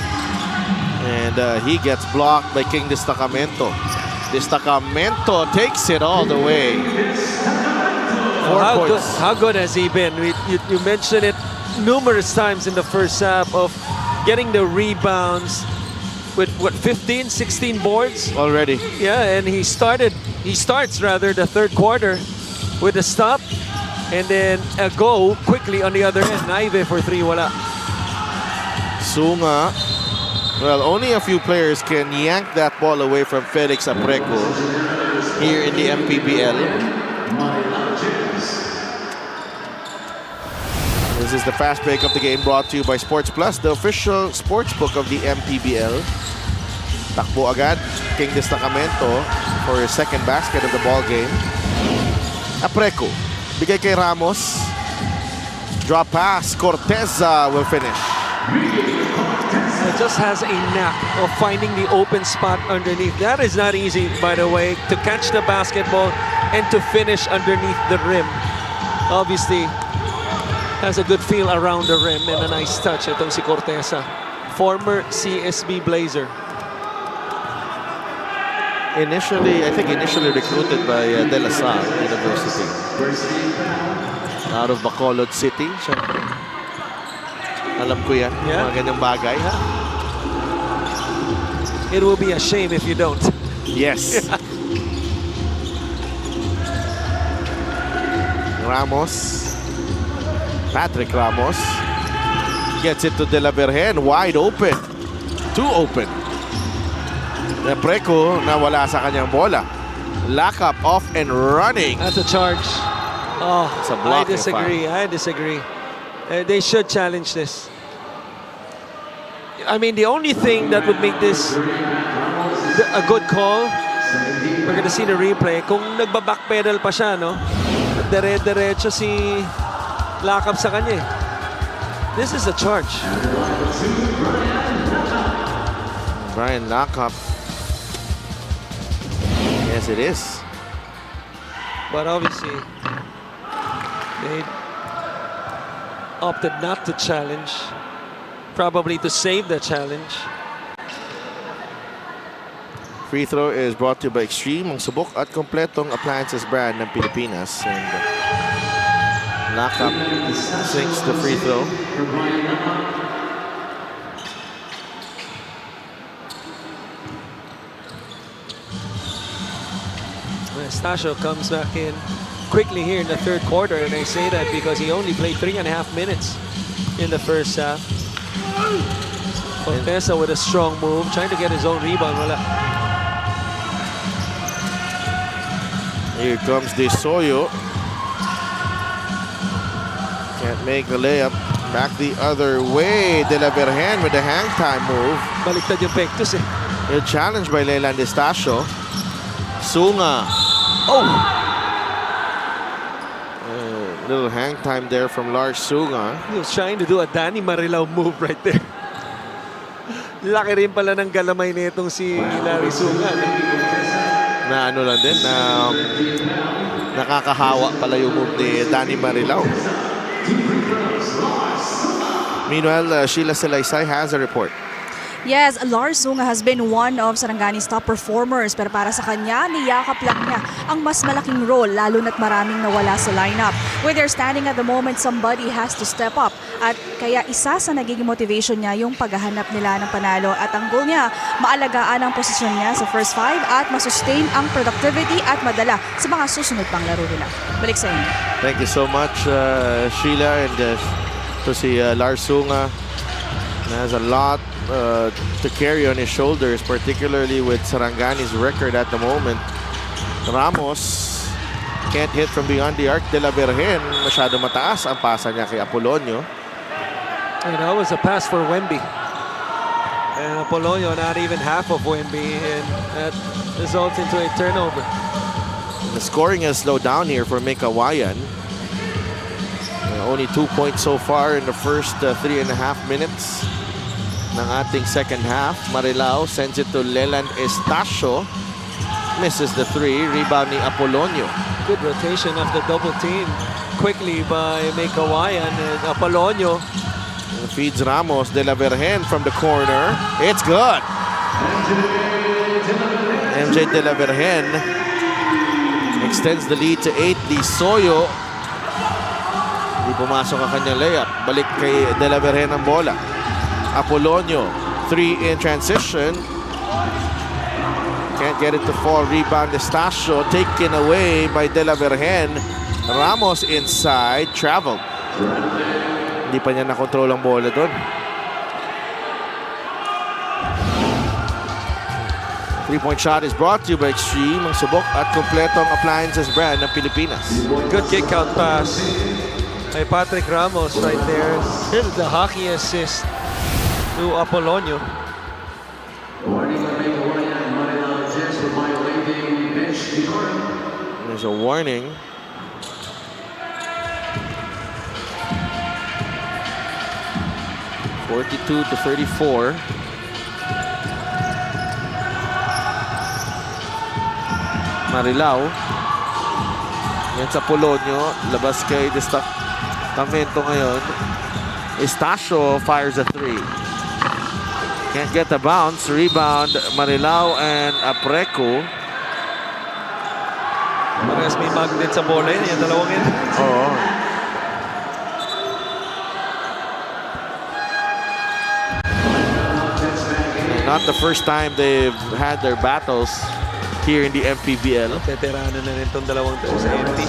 Speaker 3: and he gets blocked by King Destacamento. Destacamento takes it all the way. 4 points.
Speaker 4: How good has he been? You mentioned it numerous times in the first half of getting the rebounds with what, 15, 16 boards
Speaker 3: Already.
Speaker 4: Yeah, and he starts rather the third quarter with a stop and then a go quickly on the other end. Naive for 3, wala.
Speaker 3: Sunga, well, only a few players can yank that ball away from Felix Apreco here in the MPBL. This is the fast break of the game brought to you by Sports Plus, the official sports book of the MPBL. Takbo agad, King Destacamento for his second basket of the ball game. Apreco, bigay kay Ramos. Drop pass, Corteza will finish.
Speaker 4: It just has a knack of finding the open spot underneath. That is not easy, by the way, to catch the basketball and to finish underneath the rim. Obviously, has a good feel around the rim and a nice touch. Itong si Corteza, former CSB Blazer.
Speaker 3: I think initially recruited by De La Salle University. Out of Bacolod City. Siyempre. Alam ko yan,
Speaker 4: Yeah.
Speaker 3: mga ganyang bagay.
Speaker 4: It will be a shame if you don't.
Speaker 3: Yes. Ramos. Patrick Ramos gets it to De La Virgen, wide open. Too open. Apreco nawala sa kanyang bola. Lakap off and running.
Speaker 4: That's a charge. Oh,
Speaker 3: It's a
Speaker 4: I
Speaker 3: blocking
Speaker 4: disagree. I disagree. They should challenge this. I mean, the only thing that would make this a good call, we're gonna see the replay, kung nagba-backpedal pa siya, no? Dire-diretso si Lakap sa kanya. This is a charge.
Speaker 3: Brian Lakap. Yes, it is.
Speaker 4: But obviously, they opted not to challenge, probably to save the challenge.
Speaker 3: Free throw is brought to you by Extreme, ang subok at kompletong appliances brand ng Pilipinas. And Lakap sinks the free throw.
Speaker 4: Stasio comes back in quickly here in the third quarter, and I say that because he only played 3.5 minutes in the first half. Corteza with a strong move, trying to get his own rebound. Wala.
Speaker 3: Here comes De Soyo. Can't make the layup. Back the other way. De La Virgen with the hang time move.
Speaker 4: Baliktad yung Pectus eh.
Speaker 3: You're challenged by Leland Estacio. Sunga.
Speaker 4: Oh!
Speaker 3: Little hang time there from Lars Sunga.
Speaker 4: He was trying to do a Danny Marilao move right there. Laki rin pala ng galamay nitong si Larry Sunga.
Speaker 3: Na ano lang din, na nakakahawa pala yung move ni Danny Marilao. Meanwhile, Sheila Salaysay has a report.
Speaker 5: Yes, Lars Zunga has been one of Sarangani's top performers, pero para sa kanya, niyakap lang niya ang mas malaking role, lalo na't maraming nawala sa lineup. With their standing at the moment, somebody has to step up. At kaya isa sa nagiging motivation niya yung paghahanap nila ng panalo. At ang goal niya, maalagaan ang posisyon niya sa first five at masustain ang productivity at madala sa mga susunod pang laro nila. Balik sa inyo.
Speaker 3: Thank you so much, Sheila. And to si Lars Sunga has a lot to carry on his shoulders, particularly with Sarangani's record at the moment. Ramos can't hit from beyond the arc. De La Virgen, masyado mataas ang pasa niya kay Apolonio.
Speaker 4: And that was a pass for Wemby. And Apolonio not even half of Wemby, and that results into a turnover.
Speaker 3: The scoring has slowed down here for Meycauayan. Only 2 points so far in the first 3.5 minutes ng ating second half. Marilao sends it to Leland Estacio. Misses the three. Rebound ni Apolonio.
Speaker 4: Good rotation of the double team quickly by Meycauayan, and Apolonio.
Speaker 3: Feeds Ramos. De La Virgen from the corner. It's good. MJ De La Virgen extends the lead to 8. Di Soyo. Di pumasok ang kanyang layup. Balik kay De La Virgen ang bola. Apolonio, 3 in transition. Can't get it to fall. Rebound Estacio, taken away by De La Virgen. Ramos inside, traveled. Hindi pa niya nakontrol ang bola doon. 3-point shot is brought to you by Extreme, ang subok at kompletong appliances brand ng Pilipinas.
Speaker 4: Good kick out pass by Patrick Ramos right there. Still the hockey assist to Apolonio.
Speaker 3: There's a warning. (42-34). Marilao. Yan sa Apolonio. Labas kay Destacamento ngayon. Estacio fires a 3. Can't get the bounce. Rebound, Marilao and Apreco.
Speaker 4: Parehas may magnet sa bola yun. Yung dalawang yun.
Speaker 3: Oo. Not the first time they've had their battles here in the MPBL.
Speaker 4: Veterano na rin itong dalawang to sa MP.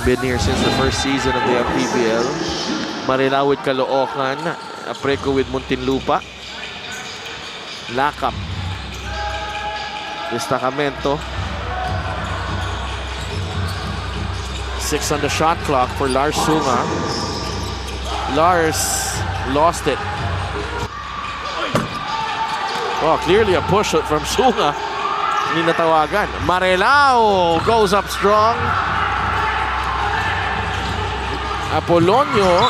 Speaker 3: Been here since the first season of the MPBL. Marilao with Caloocan. Apreco with Muntinlupa. Lakap. Destacamento. 6 on the shot clock for Lars Sunga. Lars lost it. Oh, clearly a push from Sunga. Hindi natawagan. Marilao goes up strong. Apolonio.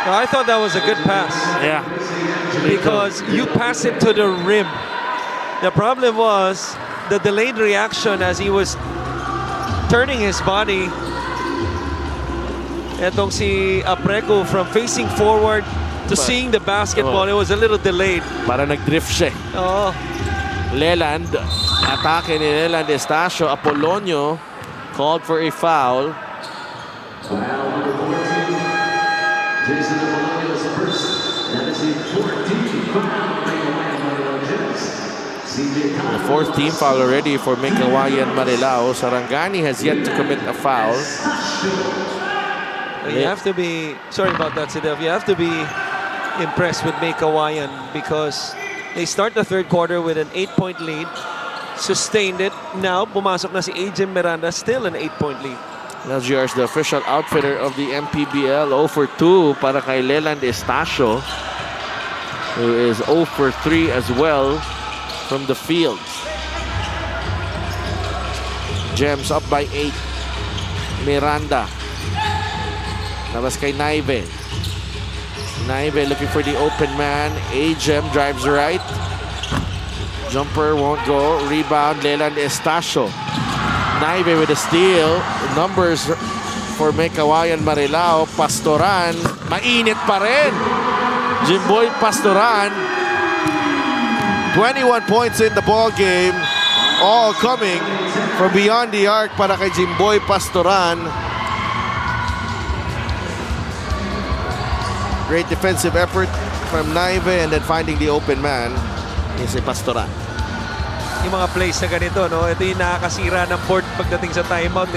Speaker 4: I thought that was a good pass.
Speaker 3: Yeah.
Speaker 4: Because you pass it to the rim. The problem was the delayed reaction as he was turning his body. Etong si Apreco from facing forward to seeing the basketball, it was a little delayed.
Speaker 3: Para nag-drift siya.
Speaker 4: Oh,
Speaker 3: Leland. Atake ni Leland Estacio. Apolonio called for a foul. The fourth team foul already for Meycauayan Marilao. Sarangani has yet to commit a foul.
Speaker 4: You have to be, sorry about that, Sidev. You have to be impressed with Meycauayan because they start the third quarter with an 8-point lead, sustained it. Now, pumasok na si AJ Miranda, still an 8-point lead.
Speaker 3: LGR is the official outfitter of the MPBL. 0 for 2 para kay Leland Estacio, who is 0 for 3 as well from the field. Gems up by 8. Miranda. Labas kay Naive. Naive looking for the open man. Ajem drives right. Jumper won't go. Rebound, Leland Estacio. Naive with a steal. Numbers for Meycauayan Marilao. Pastoran. Mainit pa rin. Jimboy Pastoran. 21 points in the ball game. All coming from beyond the arc para kay Jimboy Pastoran. Great defensive effort from Naive, and then finding the open man is si Pastoran.
Speaker 4: Yung mga plays na ganito, no? Ito yung nakakasira ng board pagdating sa timeout.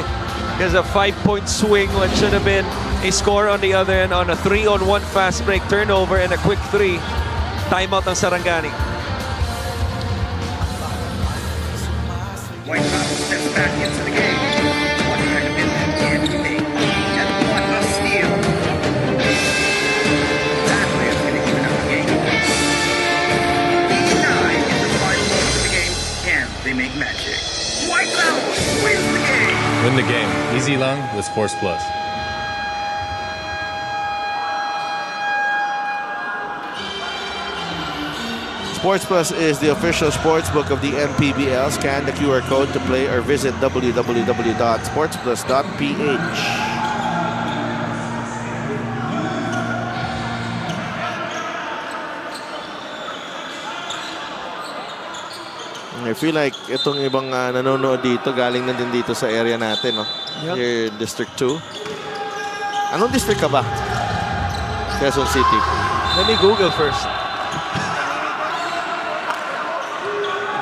Speaker 4: There's a 5-point swing, what should have been a score on the other end on a 3-on-1 fast break turnover and a quick 3. Timeout ng Sarangani.
Speaker 6: White House steps back into the game. What kind of impact can he make? And what a steal! That way is going to even up the game. 89 in the final moments of the game. Can they make magic? White House wins the game!
Speaker 7: Win the game. Easy lang with Sports Plus.
Speaker 3: Sports Plus is the official sports book of the MPBL. Scan the QR code to play or visit www.sportsplus.ph. I feel like itong ibang nanonood dito, galing na din dito sa area natin, no?
Speaker 4: Yep.
Speaker 3: Here, District 2. Anong district ka ba? Quezon City.
Speaker 4: Let me Google first.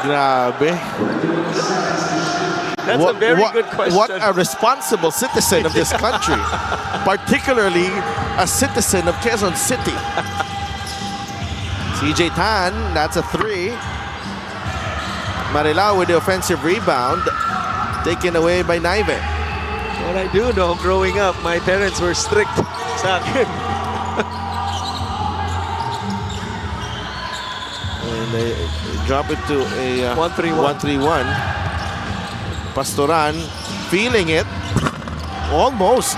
Speaker 3: Grabe.
Speaker 4: That's a very good question.
Speaker 3: What a responsible citizen of this country. Particularly a citizen of Quezon City. CJ Tan, that's a 3. Marilao with the offensive rebound. Taken away by Naive.
Speaker 4: What I do know, growing up, my parents were strict sa akin.
Speaker 3: And they drop it to a
Speaker 4: 1-3-1.
Speaker 3: Pastoran feeling it. Almost.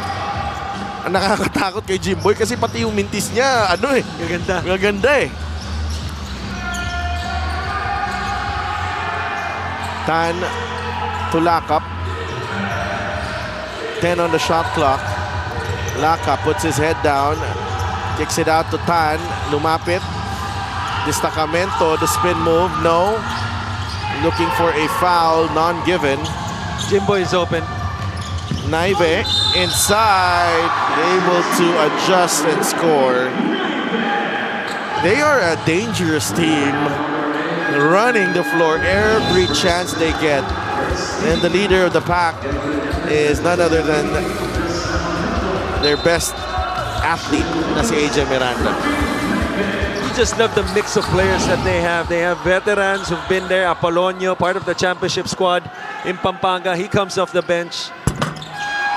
Speaker 3: Ang nakakatakot kay Jimboy kasi pati yung mintis niya, ano eh.
Speaker 4: Gaganda.
Speaker 3: Gaganda eh. Tan to Lakap. 10 on the shot clock. Lakap puts his head down. Kicks it out to Tan. Lumapit. Destacamento, the spin move, no. Looking for a foul, non-given.
Speaker 4: Jimboy is open.
Speaker 3: Naive inside, able to adjust and score. They are a dangerous team, running the floor every chance they get. And the leader of the pack is none other than their best athlete, na si AJ Miranda.
Speaker 4: Just love the mix of players that they have. They have veterans who've been there. Apolonio, part of the championship squad in Pampanga. He comes off the bench.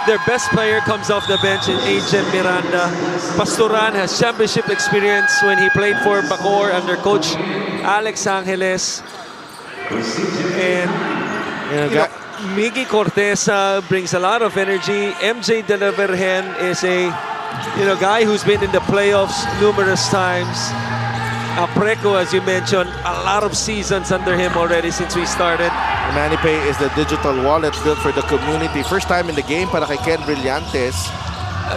Speaker 4: Their best player comes off the bench in AJ Miranda. Pastoran has championship experience when he played for Bacoor under coach Alex Angeles. And Miggy Corteza brings a lot of energy. MJ De La Vergen is a guy who's been in the playoffs numerous times. Preco, as you mentioned, a lot of seasons under him already since we started.
Speaker 3: Manny Pay is the digital wallet built for the community. First time in the game para kay Ken Brillantes.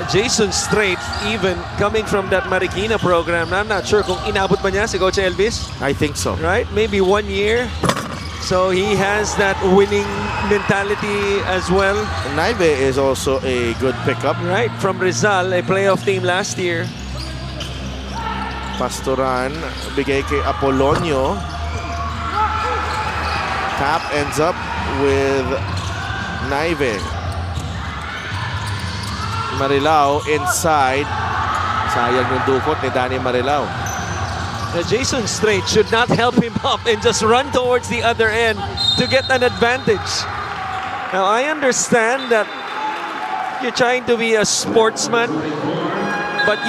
Speaker 4: Jason Strait, even coming from that Marikina program. I'm not sure kung inabot ba niya si Coach Elvis.
Speaker 3: I think so.
Speaker 4: Right? Maybe 1 year. So he has that winning mentality as well.
Speaker 3: Naive is also a good pickup.
Speaker 4: Right? From Rizal, a playoff team last year.
Speaker 3: Pastoran, bigay kay Apolonio. Tap ends up with Naive. Marilao inside. Sayang yung dukot ni Danny Marilao.
Speaker 4: Jason Strait should not help him up and just run towards the other end to get an advantage. Now, I understand that you're trying to be a sportsman, but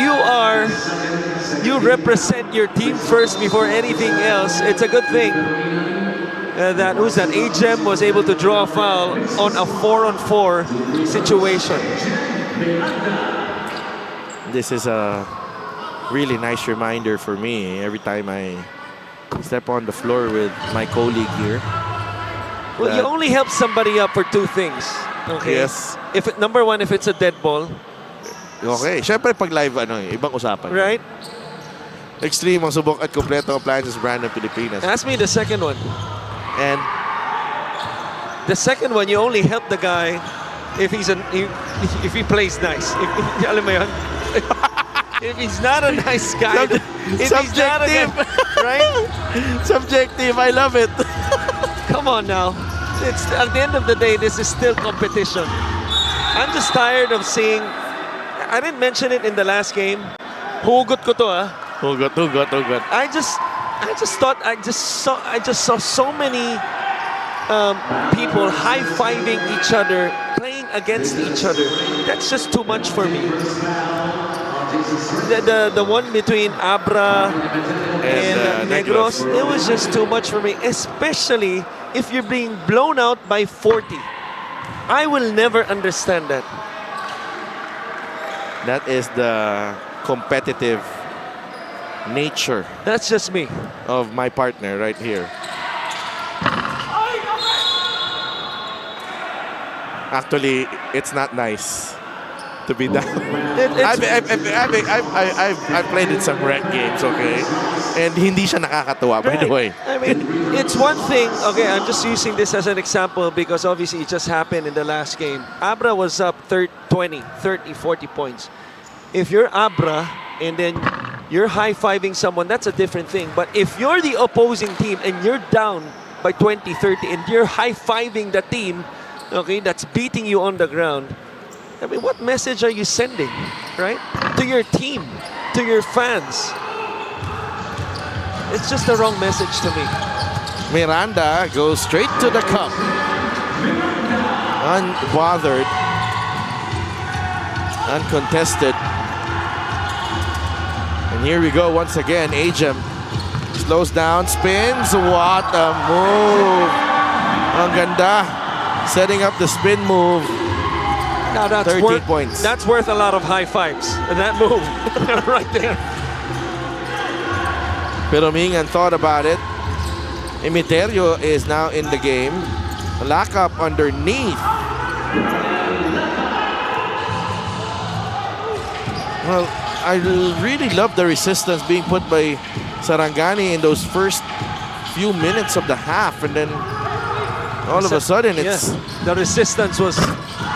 Speaker 4: you represent your team first before anything else. It's a good thing that AGEM was able to draw a foul on a 4-on-4 situation.
Speaker 3: This is a really nice reminder for me every time I step on the floor with my colleague here.
Speaker 4: Well, you only help somebody up for two things. Okay.
Speaker 3: Yes.
Speaker 4: Number one, if it's a dead ball.
Speaker 3: Okay. Siyempre pag live, ibang usapan.
Speaker 4: Right?
Speaker 3: Extreme ang subok at kompleto appliances brand ng Pilipinas.
Speaker 4: Ask me the second one.
Speaker 3: And
Speaker 4: the second one, you only help the guy if if he plays nice. Alam mo yun? If he's not a nice guy, if he's not a guy, right?
Speaker 3: Subjective, I love it.
Speaker 4: Come on now. It's at the end of the day, this is still competition. I'm just tired of seeing. I didn't mention it in the last game. Hugot ko to,
Speaker 3: Hugot.
Speaker 4: I just thought I just saw so many people high-fiving each other, playing against each other. That's just too much for me. The one between Abra and Negros, it was just too much for me, especially if you're being blown out by 40. I will never understand that.
Speaker 3: That is the competitive nature
Speaker 4: That's just me.
Speaker 3: of my partner right here. Actually, it's not nice to be down. I've played in some rank games, okay? And hindi siya nakakatuwa, by the way.
Speaker 4: I mean, it's one thing. Okay, I'm just using this as an example because obviously it just happened in the last game. Abra was up 30, 40 points. If you're Abra and then you're high-fiving someone, that's a different thing. But if you're the opposing team and you're down by 20, 30 and you're high-fiving the team, okay, that's beating you on the ground, I mean, what message are you sending, right? To your team, to your fans. It's just the wrong message to me.
Speaker 3: Miranda goes straight to the cup. Unbothered. Uncontested. And here we go once again. AGEM slows down, spins. What a move. Ang ganda. Setting up the spin move.
Speaker 4: Now that's
Speaker 3: 13 points.
Speaker 4: That's worth a lot of high fives. And that move right there.
Speaker 3: Pero Mingan thought about it. Imiterio is now in the game. Lock up underneath. Well, I really love the resistance being put by Sarangani in those first few minutes of the half, and then all of a sudden it's
Speaker 4: the resistance was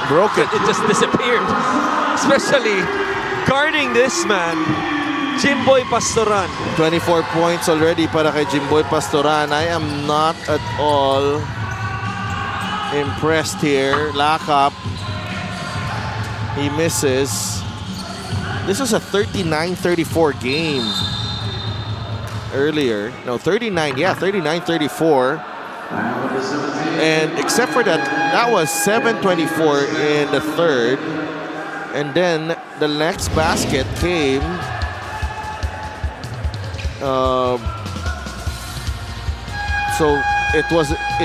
Speaker 3: broken.
Speaker 4: It just disappeared. Especially guarding this man, Jimboy Pastoran.
Speaker 3: 24 points already para kay Jimboy Pastoran. I am not at all impressed here. Lock up. He misses. This was a 39-34 game earlier. No, 39-34. And except for that, that was 7-24 in the third. And then the next basket came. So it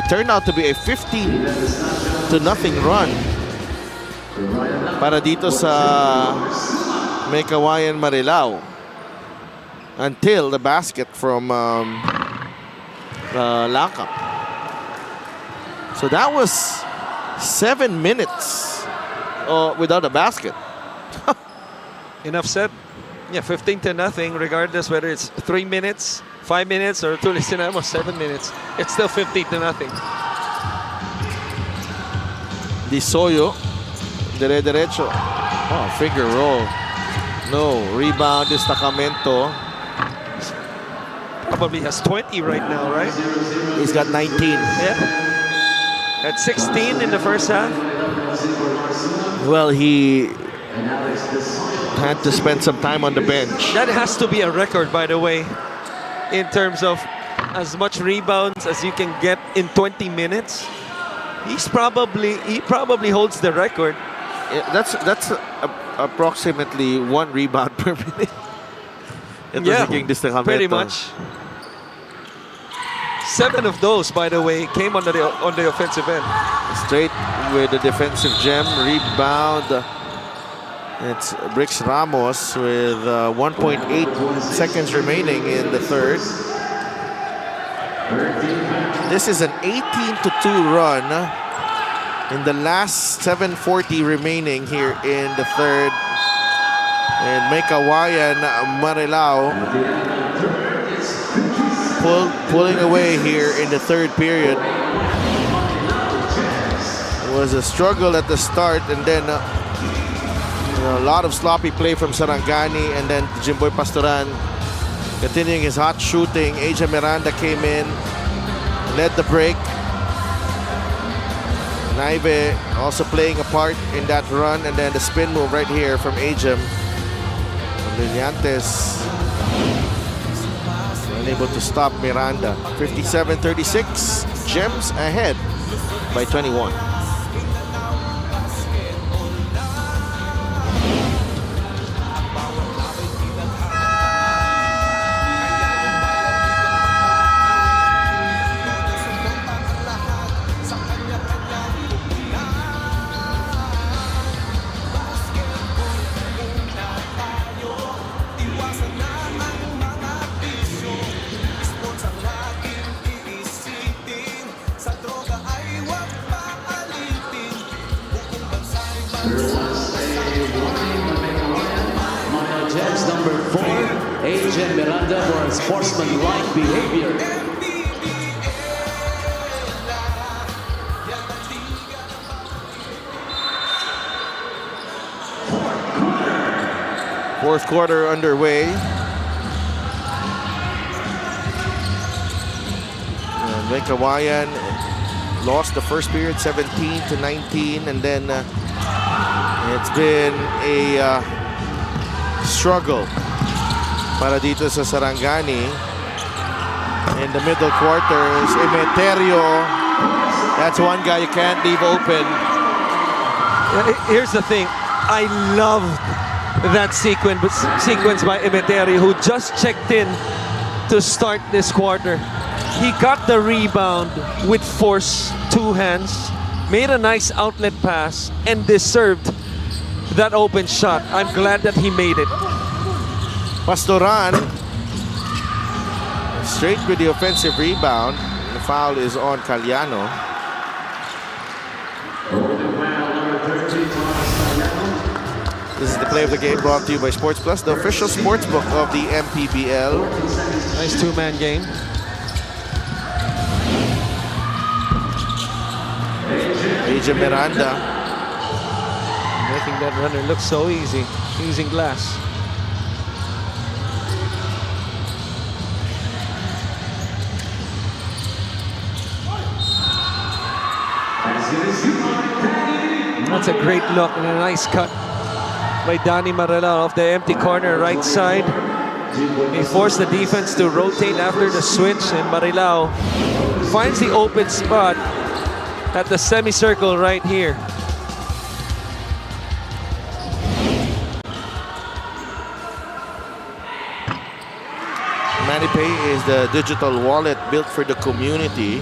Speaker 3: turned out to be a 15-0 run para dito sa Meycauayan Marilao until the basket from Lakap. So that was 7 minutes without a basket.
Speaker 4: Enough said. Yeah, 15-0, regardless whether it's 3 minutes, 5 minutes, or 2 or 7 minutes. It's still 15-0.
Speaker 3: Di Soyo, dire-derecho. Oh, finger roll. No, rebound, destacamento.
Speaker 4: probably has 20 right now, right?
Speaker 3: He's got 19.
Speaker 4: Yeah. At 16 in the first half.
Speaker 3: Well, he had to spend some time on the bench.
Speaker 4: That has to be a record, by the way, in terms of as much rebounds as you can get in 20 minutes. He probably holds the record.
Speaker 3: Yeah, that's approximately 1 rebound per minute.
Speaker 4: Yeah, pretty much. 7 of those, by the way, came on the offensive end.
Speaker 3: Straight with the defensive gem rebound. It's Brix Ramos with 1.8 seconds remaining in the third. This is an 18-2 run in the last 7:40 remaining here in the third. And Meycauayan Marilao pulling away here in the third period. It was a struggle at the start, and then a lot of sloppy play from Sarangani, and then Jimboy Pastoran continuing his hot shooting. AJ Miranda came in, led the break. Naive also playing a part in that run, and then the spin move right here from Ajem. Brillantes unable to stop Miranda. 57-36, Gems ahead by 21.
Speaker 2: Gems number 4, AJ Miranda for sportsmanlike behavior.
Speaker 3: Fourth quarter underway. Meycauayan lost the first period 17-19, and then it's been a struggle para dito sa Sarangani. In the middle quarters, Emeterio, that's one guy you can't leave open.
Speaker 4: Here's the thing, I love that sequence by Emeterio, who just checked in to start this quarter. He got the rebound with force, 2 hands, made a nice outlet pass, and deserved that open shot. I'm glad that he made it.
Speaker 3: Pastoran straight with the offensive rebound. The foul is on Caliano. This is the play of the game brought to you by Sports Plus, the official sports book of the MPBL.
Speaker 4: Nice 2-man game.
Speaker 3: AJ Miranda
Speaker 4: making that runner look so easy, using glass. That's a great look and a nice cut by Danny Marilao off the empty corner right side. He forced the defense to rotate after the switch, and Marilao finds the open spot at the semicircle right here.
Speaker 3: MANNY Pay is the digital wallet built for the community.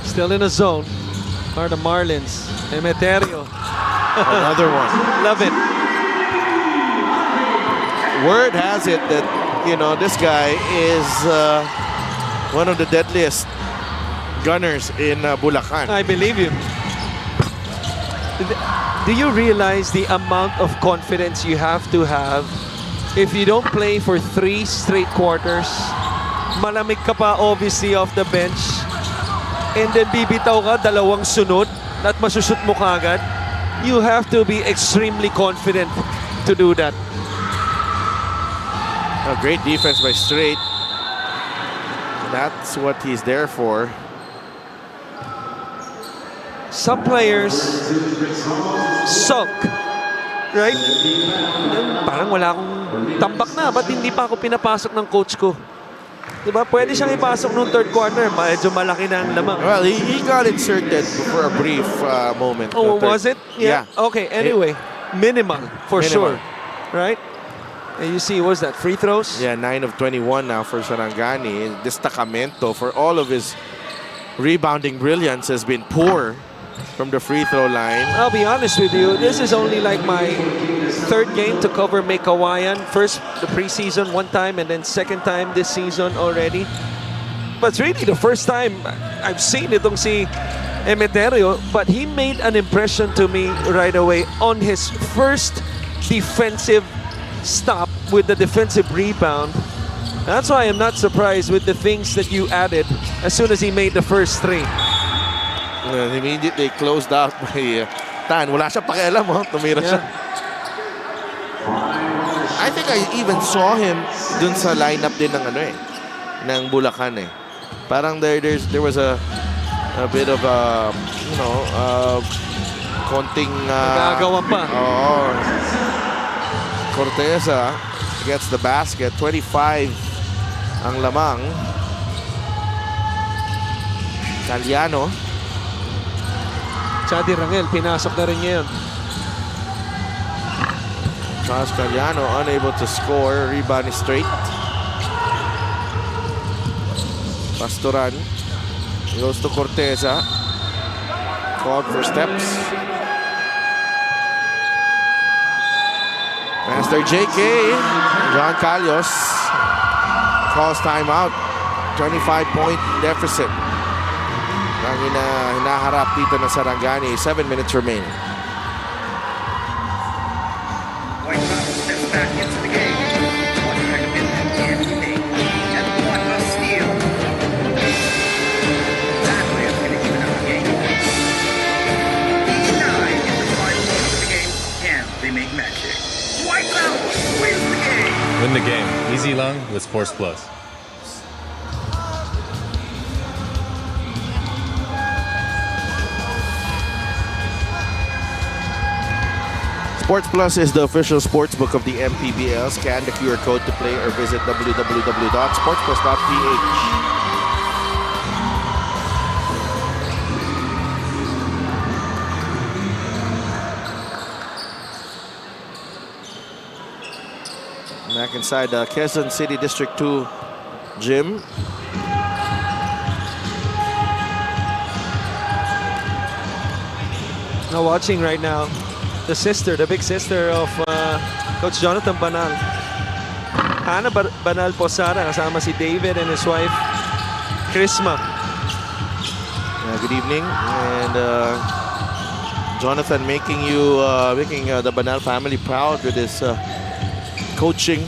Speaker 4: Still in a zone are the Marlins. Emeterio.
Speaker 3: Another one.
Speaker 4: Love it.
Speaker 3: Word has it that, you know, this guy is one of the deadliest gunners in Bulacan.
Speaker 4: I believe you. Do you realize the amount of confidence you have to have if you don't play for 3 straight quarters? Malamig ka pa obviously off the bench. And then bibitaw ka 2 sunod at masushoot mo kagad. You have to be extremely confident to do that.
Speaker 3: A great defense by Straight. That's what he's there for.
Speaker 4: Some players sunk, right? Parang wala akong tambak na. Ba't hindi pa ako pinapasok ng coach ko? Diba? Pwede siyang ipasok nung third quarter. Medyo malaki na ang lamang.
Speaker 3: Well, he got inserted for a brief moment.
Speaker 4: Oh,
Speaker 3: The third-
Speaker 4: was it? Yeah. Okay, anyway. Minimal, for
Speaker 3: Minimal.
Speaker 4: sure. Right? And you see, what's that? Free throws?
Speaker 3: Yeah, 9 of 21 now for Sarangani. Destacamento for all of his rebounding brilliance has been poor from the free throw line.
Speaker 4: I'll be honest with you, this is only like my third game to cover Meycauayan. First, the preseason one time, and then second time this season already. But it's really the first time I've seen itong si Emeterio, but he made an impression to me right away on his first defensive stop with the defensive rebound. That's why I'm not surprised with the things that you added as soon as he made the first three.
Speaker 3: Immediately closed out by Tan. Wala siya pakialam, tumira siya. I think I even saw him dun sa lineup din ng ng Bulacan eh. Parang there was a bit of a konting
Speaker 4: Nagagawan pa.
Speaker 3: Corteza gets the basket. 25 ang lamang. Caliano.
Speaker 4: Chadi Rangel, pinasok na rin niya yun.
Speaker 3: Charles Caliano unable to score. Rebound is Straight. Pastoran goes to Corteza. Called for steps. Master JK. John Calios calls timeout. 25-point deficit. Ang hinaharap dito ng Sarangani. 7 minutes remaining.
Speaker 6: Meycauayan steps back into the game. What kind of impact can he make? And what a steal! That way is going to even out the game. 9 in the final moment of the game. Can they make magic? Meycauayan wins the game!
Speaker 7: Win the game. Easy long with Sports Plus.
Speaker 3: Sports Plus is the official sports book of the MPBL. Scan the QR code to play or visit www.sportsplus.ph. Back inside the Quezon City District 2 gym.
Speaker 4: Now watching right now, the big sister of Coach Jonathan Banal. Hannah Banal Posada, kasama si David and his wife, Chrisma.
Speaker 3: Good evening, and Jonathan making the Banal family proud with his coaching.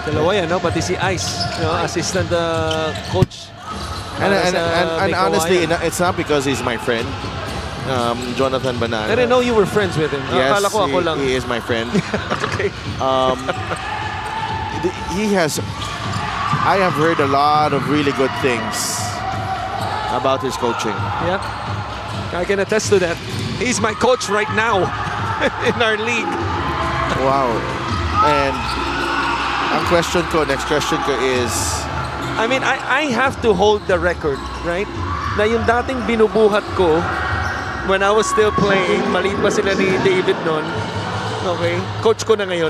Speaker 4: Dalawa yan, no? Pati si Ice, assistant coach.
Speaker 3: And honestly, it's not because he's my friend, Jonathan Banal.
Speaker 4: I didn't know you were friends with him.
Speaker 3: Yes,
Speaker 4: Akala ko ako lang.
Speaker 3: he is my friend.
Speaker 4: Okay.
Speaker 3: I have heard a lot of really good things about his coaching.
Speaker 4: Yeah. I can attest to that. He's my coach right now in our league.
Speaker 3: Wow. And next question ko is,
Speaker 4: I mean, I have to hold the record, right? Na yung dating binubuhat ko when I was still playing, maliit pa sila ni David noon. Okay? Coach ko na ngayon.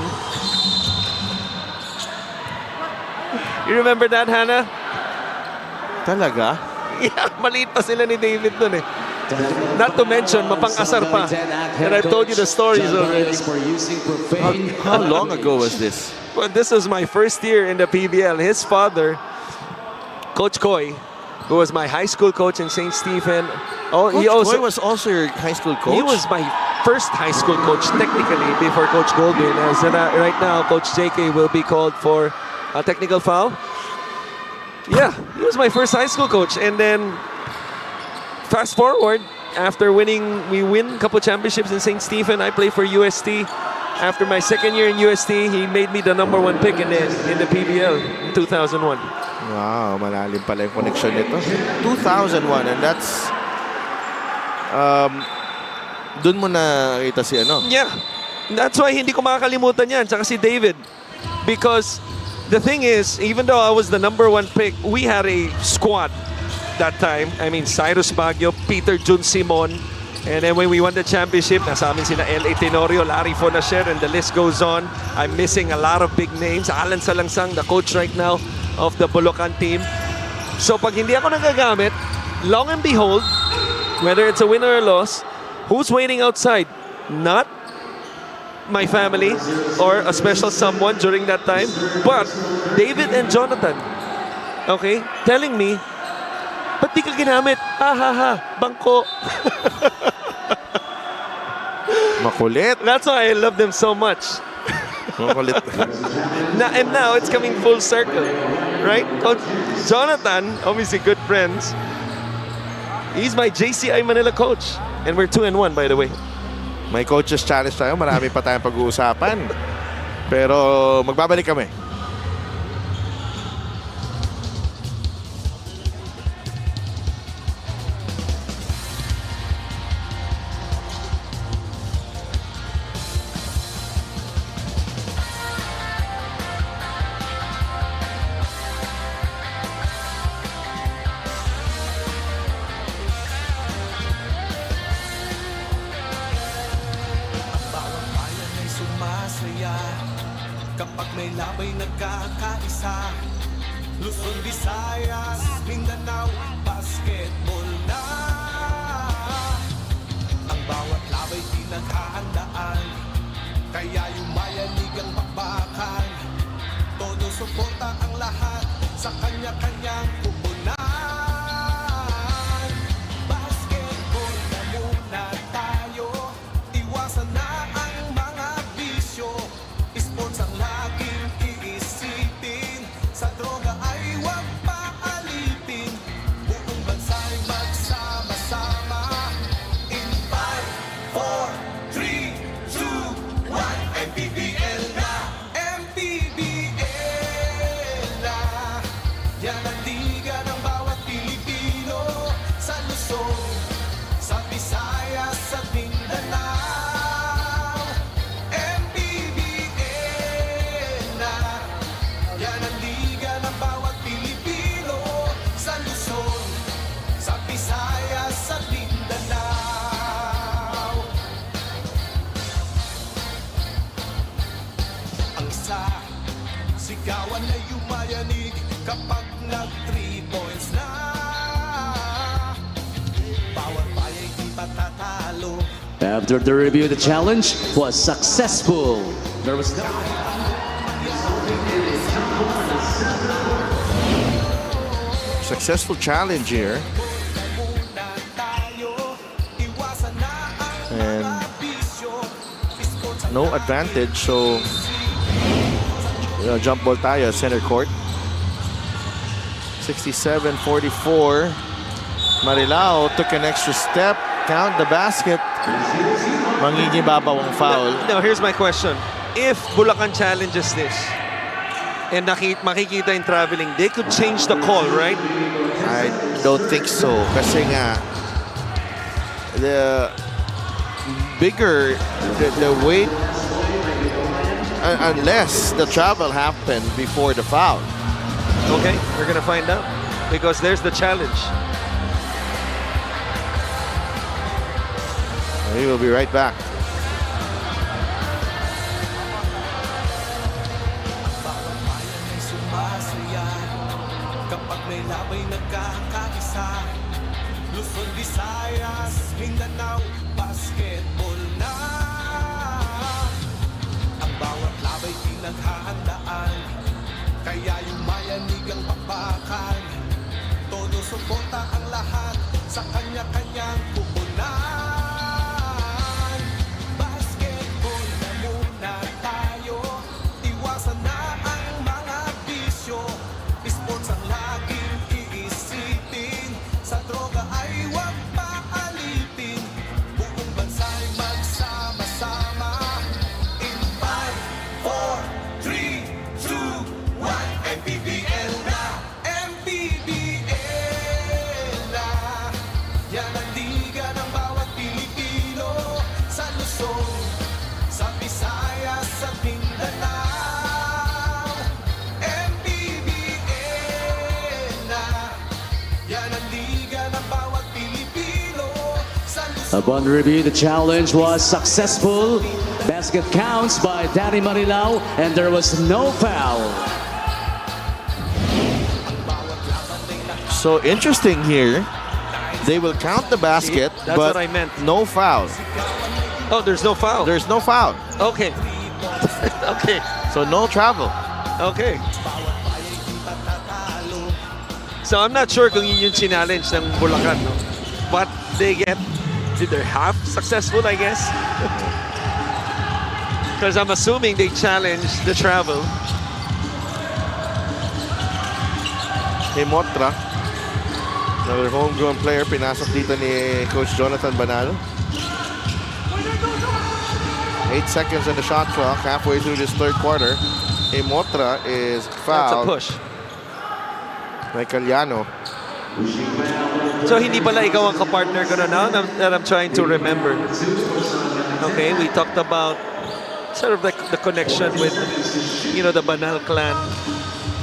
Speaker 4: You remember that, Hannah?
Speaker 3: talaga?
Speaker 4: Yeah, maliit pa sila ni David noon eh. Not to mention, mapang-asar pa. And I've told you the stories already.
Speaker 3: How long ago was this?
Speaker 4: Well, this was my first year in the PBL. His father, Coach Coy, who was my high school coach in St. Stephen.
Speaker 3: Coach Coy was also your high school coach?
Speaker 4: He was my first high school coach, technically, before Coach Goldwyn. As right now, Coach JK will be called for a technical foul. Yeah, he was my first high school coach. And then, fast forward, after we win a couple championships in St. Stephen, I play for UST. after my second year in UST, he made me the #1 pick in the PBL in 2001.
Speaker 3: Wow, malalim pala yung connection nito. 2001, and that's dun mo na kita si ano.
Speaker 4: Yeah, that's why hindi ko makakalimutan yan. Tsaka si David. Because the thing is, even though I was the #1 pick, we had a squad that time. I mean, Cyrus Baguio, Peter Jun Simon. And then when we won the championship, nasa amin sina L.A. Tenorio, Larry Fonasher, and the list goes on. I'm missing a lot of big names. Alan Salangsang, the coach right now of the Bulacan team. So pag hindi ako nagagamit, long and behold, whether it's a win or a loss, who's waiting outside? Not my family or a special someone during that time, but David and Jonathan. Okay? Telling me, ba't di ka ginamit? Ha ha ha, bangko.
Speaker 3: Makulit.
Speaker 4: That's why I love them so much.
Speaker 3: Makulit.
Speaker 4: And now it's coming full circle, right? Coach Jonathan, obviously good friends. He's my JCI Manila coach. And we're 2-1, by the way.
Speaker 3: May coaches challenge tayo. Marami pa tayong pag-uusapan. Pero magbabalik kami.
Speaker 8: Bawat bayan ay sumasaya kapag may labay nagkakaisa. Luzon, Visayas, Mindanao, basketball na. Ang bawat labay pinaghahandaan, kaya yumayanig ang bakbakan. Todo suporta ang lahat sa kanya-kanyang pupunan. Basketball na muna tayo, iwasan na ang mga bisyo. Sports ang laging iisipin, sa droga ay huwag paalipin. Buong bansa'y magsama-sama. In 5, 4, 3, 2, 1, MPBL na! MPBL na! Yan ang liga ng bawat Pilipino, sa Luzon, sa Visayas at Mindanao. MPBL na! Yan ang liga ng bawat Pilipino, sa Luzon, sa Visayas at Mindanao. Ang isa, sigawan na yumayanig kapag nag-3 points na. Bawat baya'y di patatalo.
Speaker 2: After the review, the challenge was successful. There was no...
Speaker 3: Successful challenge here.
Speaker 8: Muna tayo, iwasan na ang
Speaker 3: And
Speaker 8: mga bisyo. Sports ang
Speaker 3: no advantage, so jump ball tayo, center court. 67-44. Marilao took an extra step, count the basket. Mangingibabaw ang foul.
Speaker 4: Now, here's my question. If Bulacan challenges this, and makikita in traveling, they could change the call, right?
Speaker 3: I don't think so. Kasi nga, the bigger the weight, unless the travel happened before the foul.
Speaker 4: Okay, we're gonna find out. Because there's the challenge.
Speaker 3: We will be right back.
Speaker 8: bawat bayan ay sumasaya kapag may labay nagkakaisa. Luzon, Visayas, Mindanao, basketball na. Ang bawat labay pinaghahandaan, kaya yumayanig ang bakbakan. Todo suporta ang lahat sa kanya-kanyang pupunan. Basketball na muna tayo, iwasan na ang mga bisyo. Sports ang laging iisipin, sa droga ay huwag paalipin. Buong bansa'y magsama-sama. In
Speaker 2: Upon review, the challenge was successful. Basket counts by Danny Marilao, and there was no foul.
Speaker 3: So interesting here. They will count the basket,
Speaker 4: That's
Speaker 3: but
Speaker 4: what I meant.
Speaker 3: no foul.
Speaker 4: Oh, there's no foul.
Speaker 3: There's no foul.
Speaker 4: Okay. Okay.
Speaker 3: So no travel.
Speaker 4: Okay. So I'm not sure kung yun yung challenge ng Bulacan, no? But they get either half successful, I guess. Because I'm assuming they challenged the travel.
Speaker 3: Motra, another homegrown player, pinasok dito ni Coach Jonathan Banal. 8 seconds on the shot clock, halfway through this third quarter. Motra is
Speaker 4: That's a
Speaker 3: fouled.
Speaker 4: push.
Speaker 3: Meycauayan.
Speaker 4: So hindi pala ikaw ang kapartner ko na now that I'm trying to remember. Okay, we talked about sort of like the connection with, you know, the Banal clan.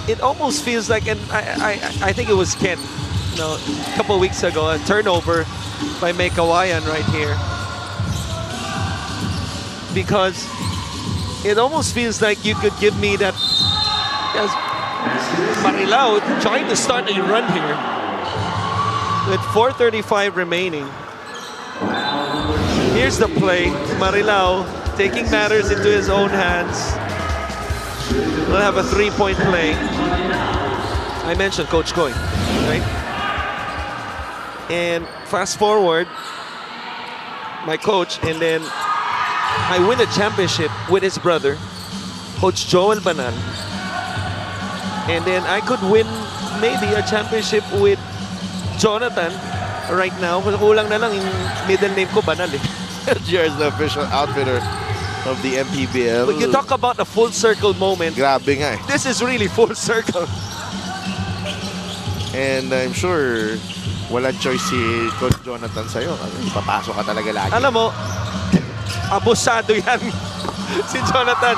Speaker 4: It almost feels like, and I think it was Ken, you know, a couple of weeks ago, a turnover by Meycauayan right here. Because it almost feels like you could give me that, yes, Marilao trying to start a run here with 4:35 remaining. Here's the play. Marilao taking matters into his own hands. We'll have a three-point play. I mentioned Coach Koy, right? And fast forward, my coach, and then I win a championship with his brother, Coach Joel Banal. And then I could win maybe a championship with Jonathan right now. Kulang na lang yung middle name ko, Banal eh.
Speaker 3: Here's the official outfitter of the MPBL.
Speaker 4: But you talk about a full circle moment.
Speaker 3: Grabe nga eh.
Speaker 4: This is really full circle.
Speaker 3: And I'm sure walang choice si Coach Jonathan sa'yo. Papasok ka talaga lagi.
Speaker 4: Alam mo, abusado yan si Jonathan.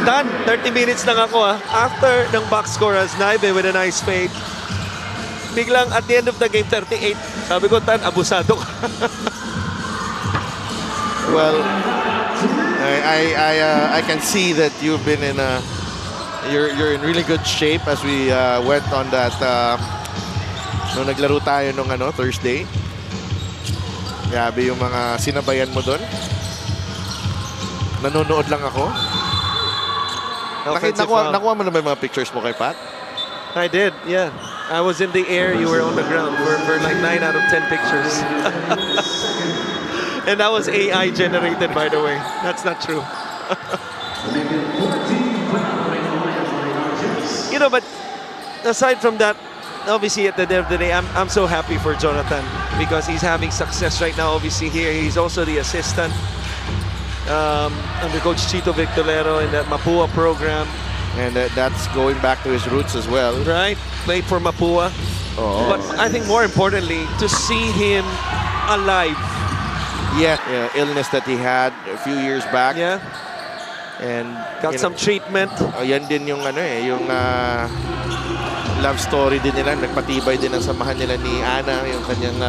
Speaker 4: Done. 30 minutes lang ako ah. After ng box score as Naive with a nice fade. Biglang at the end of the game, 38. Sabi ko, Tan, abusado ka.
Speaker 3: Well, I can see that you've been in you're in really good shape as we went on that nung naglaro tayo nung Thursday. Grabe yung mga sinabayan mo doon. Nanonood lang ako. Nakuha mo na ba yung mga pictures mo kay Pat?
Speaker 4: I did, yeah. I was in the air, you were on the ground for like 9 out of 10 pictures. And that was AI generated, by the way. That's not true. You know, but aside from that, obviously at the end of the day, I'm so happy for Jonathan because he's having success right now. Obviously here, he's also the assistant under Coach Chito Victorero in that Mapua program.
Speaker 3: And that's going back to his roots as well.
Speaker 4: Right, played for Mapua.
Speaker 3: Oh.
Speaker 4: But I think more importantly, to see him alive.
Speaker 3: Yeah, illness that he had a few years back.
Speaker 4: Yeah.
Speaker 3: And
Speaker 4: Got some treatment.
Speaker 3: Yan din yung yung love story din nila. Nagpatibay din ang samahan nila ni Ana, yung kanyang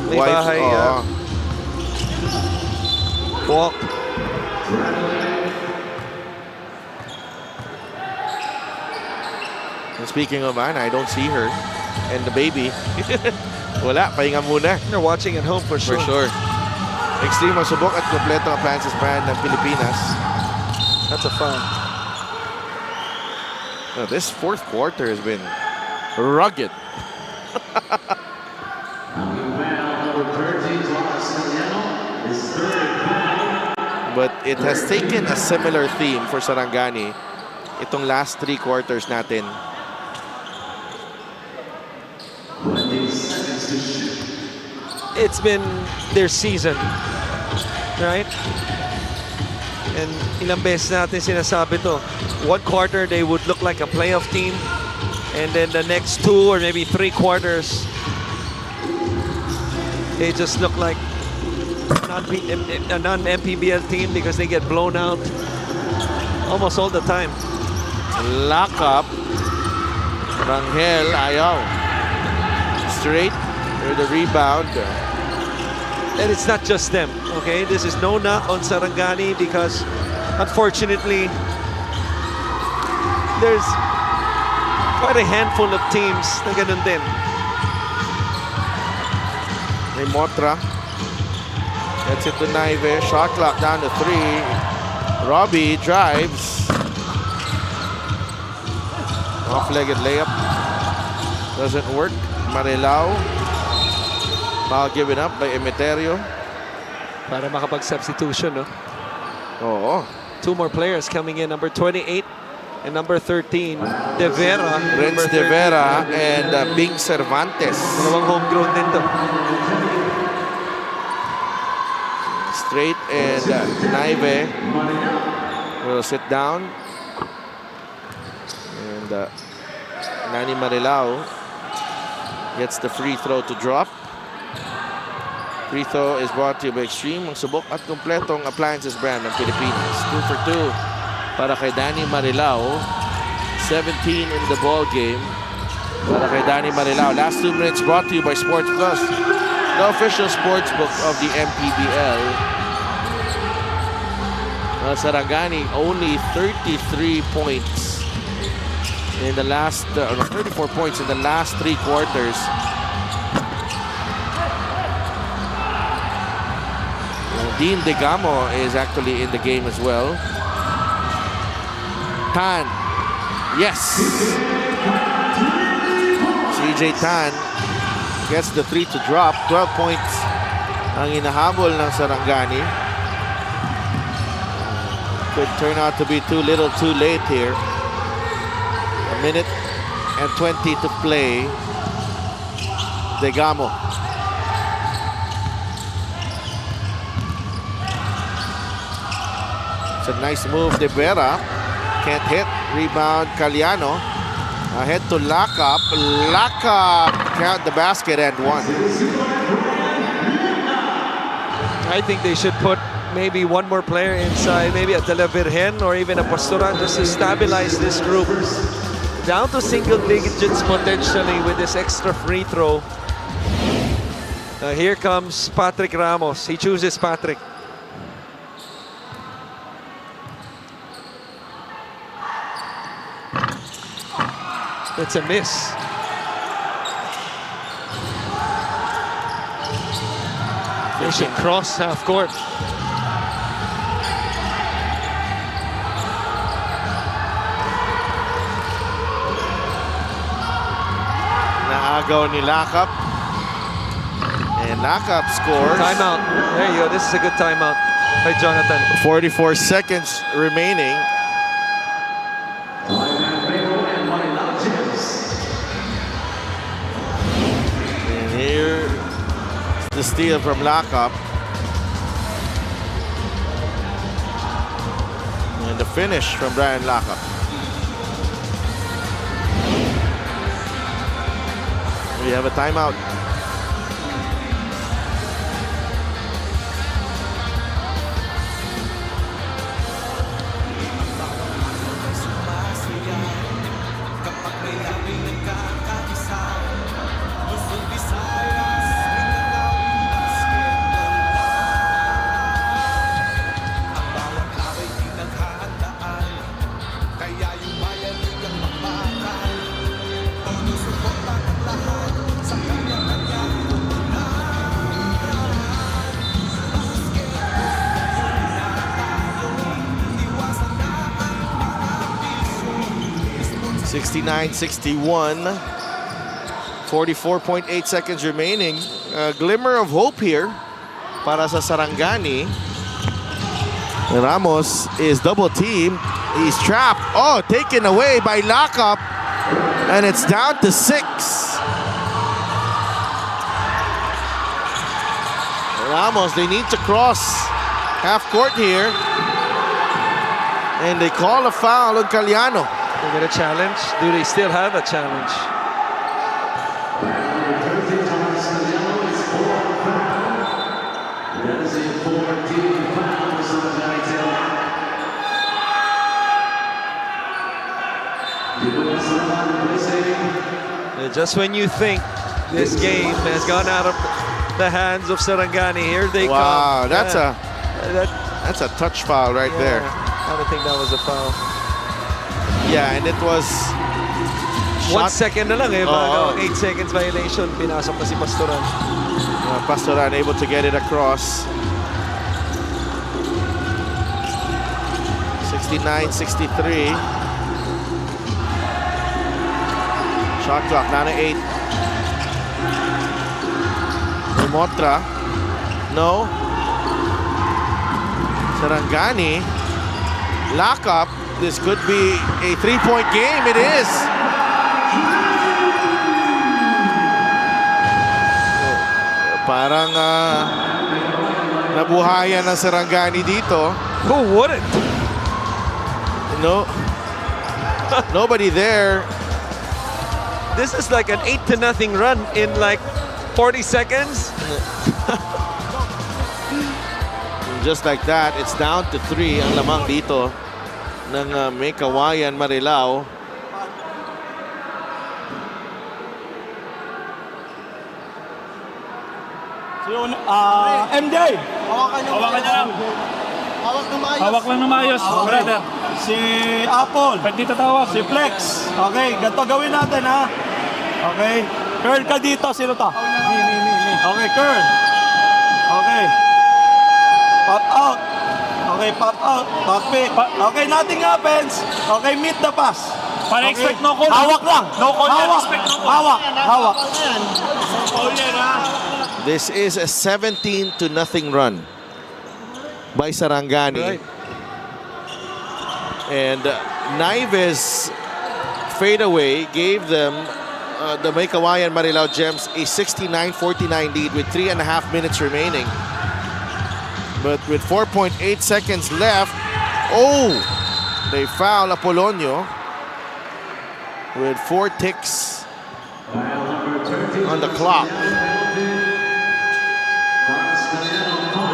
Speaker 4: May
Speaker 3: wife.
Speaker 4: bahay, walk.
Speaker 3: And speaking of Ana, I don't see her and the baby. Wala, pahinga muna.
Speaker 4: They're watching at home for
Speaker 3: For
Speaker 4: sure.
Speaker 3: sure. Extreme ang subok at kompleto ang appliances brand ng Pilipinas.
Speaker 4: That's a foul.
Speaker 3: This fourth quarter has been rugged. But it has taken a similar theme for Sarangani itong last 3 quarters natin.
Speaker 4: It's been their season, right? And ilang beses natin sinasabi to. One quarter, they would look like a playoff team. And then the next 2 or maybe 3 quarters, they just look like a non-MPBL team because they get blown out almost all the time.
Speaker 3: Lock up. Rangel ayaw. Straight for the rebound.
Speaker 4: And it's not just them, okay? This is no knock on Sarangani because unfortunately, there's quite a handful of teams na ganun din.
Speaker 3: Motra gets it to Naive. Shot clock down to 3. Robbie drives. Off-legged layup. Doesn't work. Marilao. Foul given up by Emeterio.
Speaker 4: Para makapag-substitution, no?
Speaker 3: Oo.
Speaker 4: 2 more players coming in, number 28 and number 13, De Vera.
Speaker 3: Renz De Vera and Bing Cervantes.
Speaker 4: Dalawang homegrown din to.
Speaker 3: Straight and Naive will sit down. And Manny Marilao gets the free throw to drop. Free throw is brought to you by Extreme, ang subok at kumpletong appliances brand ng Pilipinas. 2 for 2 para kay Danny Marilao. 17 in the ball game para kay Danny Marilao. Last 2 minutes brought to you by Sports Plus, the official sports book of the MPBL. Sarangani only 33 points in the last, 34 points in the last 3 quarters. Dean Degamo is actually in the game as well. Tan, yes. CJ Tan gets the 3 to drop. 12 points ang inahabol ng Sarangani. Could turn out to be too little too late here. 1 minute and 20 to play. Degamo. It's a nice move, De Vera. Can't hit. Rebound, Caliano. Ahead to Lacap. Lacap count the basket and 1.
Speaker 4: I think they should put maybe 1 more player inside, maybe a De La Virgen or even a Pastoran, just to stabilize this group. Down to single digits potentially with this extra free throw. Here comes Patrick Ramos. He chooses Patrick. That's a miss. They should cross half court.
Speaker 3: Naagaw ni Lacap. And Lacap scores.
Speaker 4: Timeout. There you go. This is a good timeout by Jonathan.
Speaker 3: 44 seconds remaining. And here, the steal from Lacap. And the finish from Brian Lacap. We have a timeout.
Speaker 8: Kaya yung bayan biglang magbakan.
Speaker 3: 69-61. 44.8 seconds remaining. A glimmer of hope here para sa Sarangani. Ramos is double teamed. He's trapped. Oh, taken away by Lacap. And it's down to 6. Ramos, they need to cross half court here. And they call a foul on Caliano.
Speaker 4: They get a challenge. Do they still have a challenge? Just when you think this game has gone out of the hands of Sarangani. Here they come.
Speaker 3: Wow, that's
Speaker 4: Yeah.
Speaker 3: that's a touch foul right there.
Speaker 4: I don't think that was a foul.
Speaker 3: Yeah, and it was
Speaker 4: 1
Speaker 3: shot.
Speaker 4: second na lang eh.
Speaker 3: Oo.
Speaker 4: 8 seconds violation. Pinasok na si Pastoran.
Speaker 3: Pastoran able to get it across. 69-63. Shot clock, 9-8. Motra. No. Sarangani. Lock up. This could be a 3-point game. It is. Parang nabuhayan ng Sarangani dito.
Speaker 4: Who wouldn't?
Speaker 3: No. Nobody there.
Speaker 4: This is like an 8-0 run in like 40 seconds.
Speaker 3: Just like that, it's down to 3 ang lamang dito ng Meycauayan Marilao.
Speaker 9: MJ! Hawakan niya lang. Hawak lang ng maayos, brother. Si Apple. Pwede dito tawag. Si Flex. Okay, ganito gawin natin ha. Okay. Curl ka dito. Sino to? Me. Okay, curl. Okay. Pop out. Okay, pop out. Pop pick. Okay, nothing happens. Okay, meet the pass. Para expect no call. Hawak lang. No call. Expect no call. Hawak.
Speaker 3: This is a 17-0 run by Sarangani.
Speaker 4: Right.
Speaker 3: And Naives fadeaway gave them the Meycauayan Marilao Gems a 69-49 lead with 3.5 minutes remaining. But with 4.8 seconds left, they foul Apolonio with 4 ticks on the clock.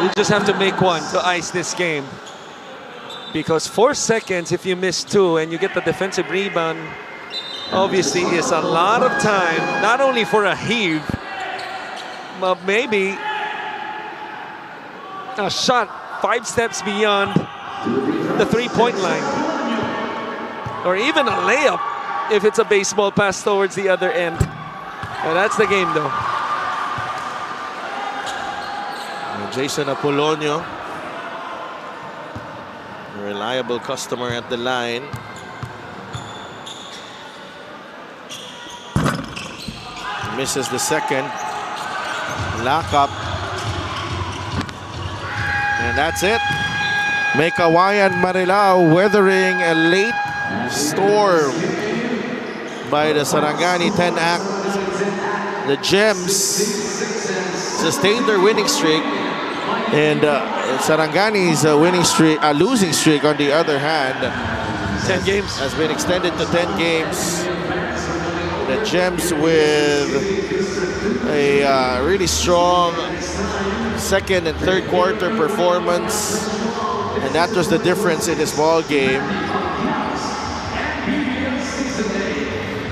Speaker 4: You just have to make one to ice this game. Because 4 seconds, if you miss 2 and you get the defensive rebound, obviously is a lot of time, not only for a heave, but maybe a shot 5 steps beyond the 3-point line. Or even a layup if it's a baseball pass towards the other end. And that's the game though.
Speaker 3: Jason Apolonio, a reliable customer at the line. Misses the second. Lock up. And that's it. Meycauayan Marilao weathering a late storm by the Sarangani 10-act. The Gems sustained their winning streak. And Sarangani's losing streak, on the other hand,
Speaker 4: 10 games
Speaker 3: has been extended to 10 games. The Gems with a really strong second and third quarter performance, and that was the difference in this ball game.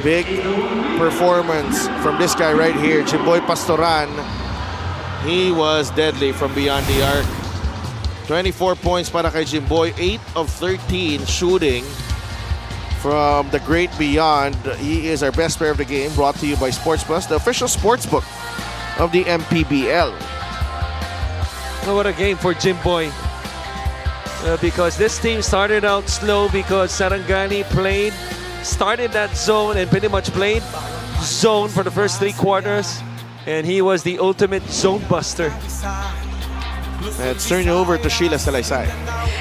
Speaker 3: Big performance from this guy right here, Jimboy Pastoran. He was deadly from beyond the arc. 24 points para kay Jimboy, 8 of 13 shooting from the great beyond. He is our best player of the game, brought to you by Sports Plus, the official sports book of the MPBL.
Speaker 4: Oh, what a game for Jimboy. Because this team started out slow because Sarangani started that zone and pretty much played zone for the first 3 quarters. And he was the ultimate zone buster.
Speaker 3: Let's turn you over to Sheila Salaysay.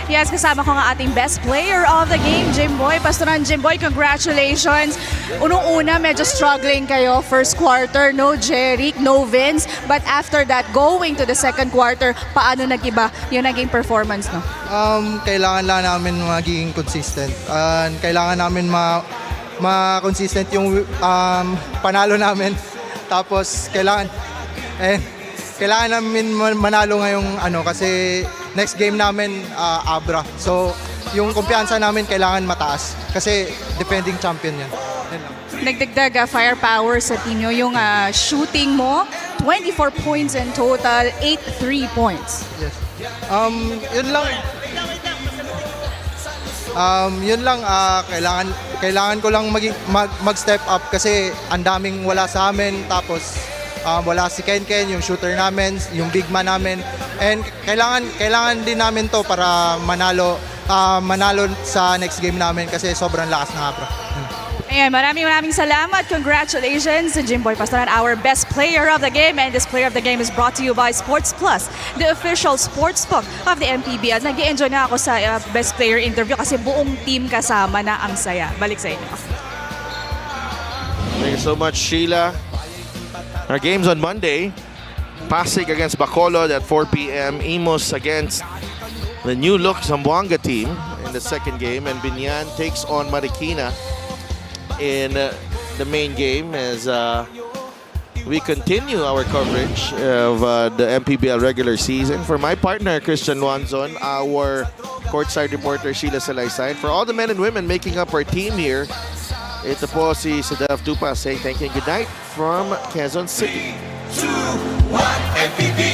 Speaker 5: Yes, kasama ko nga ating best player of the game, Jimboy. Pastoran Jimboy, congratulations. Unang-una, medyo struggling kayo. First quarter, no Jeric, no Vince. But after that, going to the second quarter, paano nag-iba yung naging performance, no?
Speaker 10: Kailangan lang namin maging consistent. Kailangan namin ma-consistent yung panalo namin. Tapos kailangan namin manalo ngayong kasi next game namin Abra. So yung kumpiyansa namin kailangan mataas kasi defending champion yan.
Speaker 5: Nagdagdag firepower sa team nyo, yung shooting mo 24 points in total, 8 3 points.
Speaker 10: Yes. Yun lang. Yun lang, kailangan ko lang mag-step up kasi ang daming wala sa amin. Tapos wala si Ken, yung shooter namin, yung big man namin. And kailangan din namin to para manalo sa next game namin kasi sobrang lakas ng Abra.
Speaker 5: Ayan, maraming salamat. Congratulations to Jimboy Pastoran, our best player of the game. And this player of the game is brought to you by Sports Plus, the official sportsbook of the MPBL. Nag-i-enjoy na ako sa best player interview kasi buong team kasama na ang saya. Balik sa inyo.
Speaker 3: Thank you so much, Sheila. Our games on Monday. Pasig against Bacolod at 4 p.m. Imos against the new look Zamboanga team in the second game. And Binyan takes on Marikina in the main game as we continue our coverage of the MPBL regular season. For my partner, Christian Wanzon, our courtside reporter, Sheila Salaysay, for all the men and women making up our team here, ito po si Sadaf Tupa saying thank you and good night from Quezon City.
Speaker 8: 2, 1, MPBL.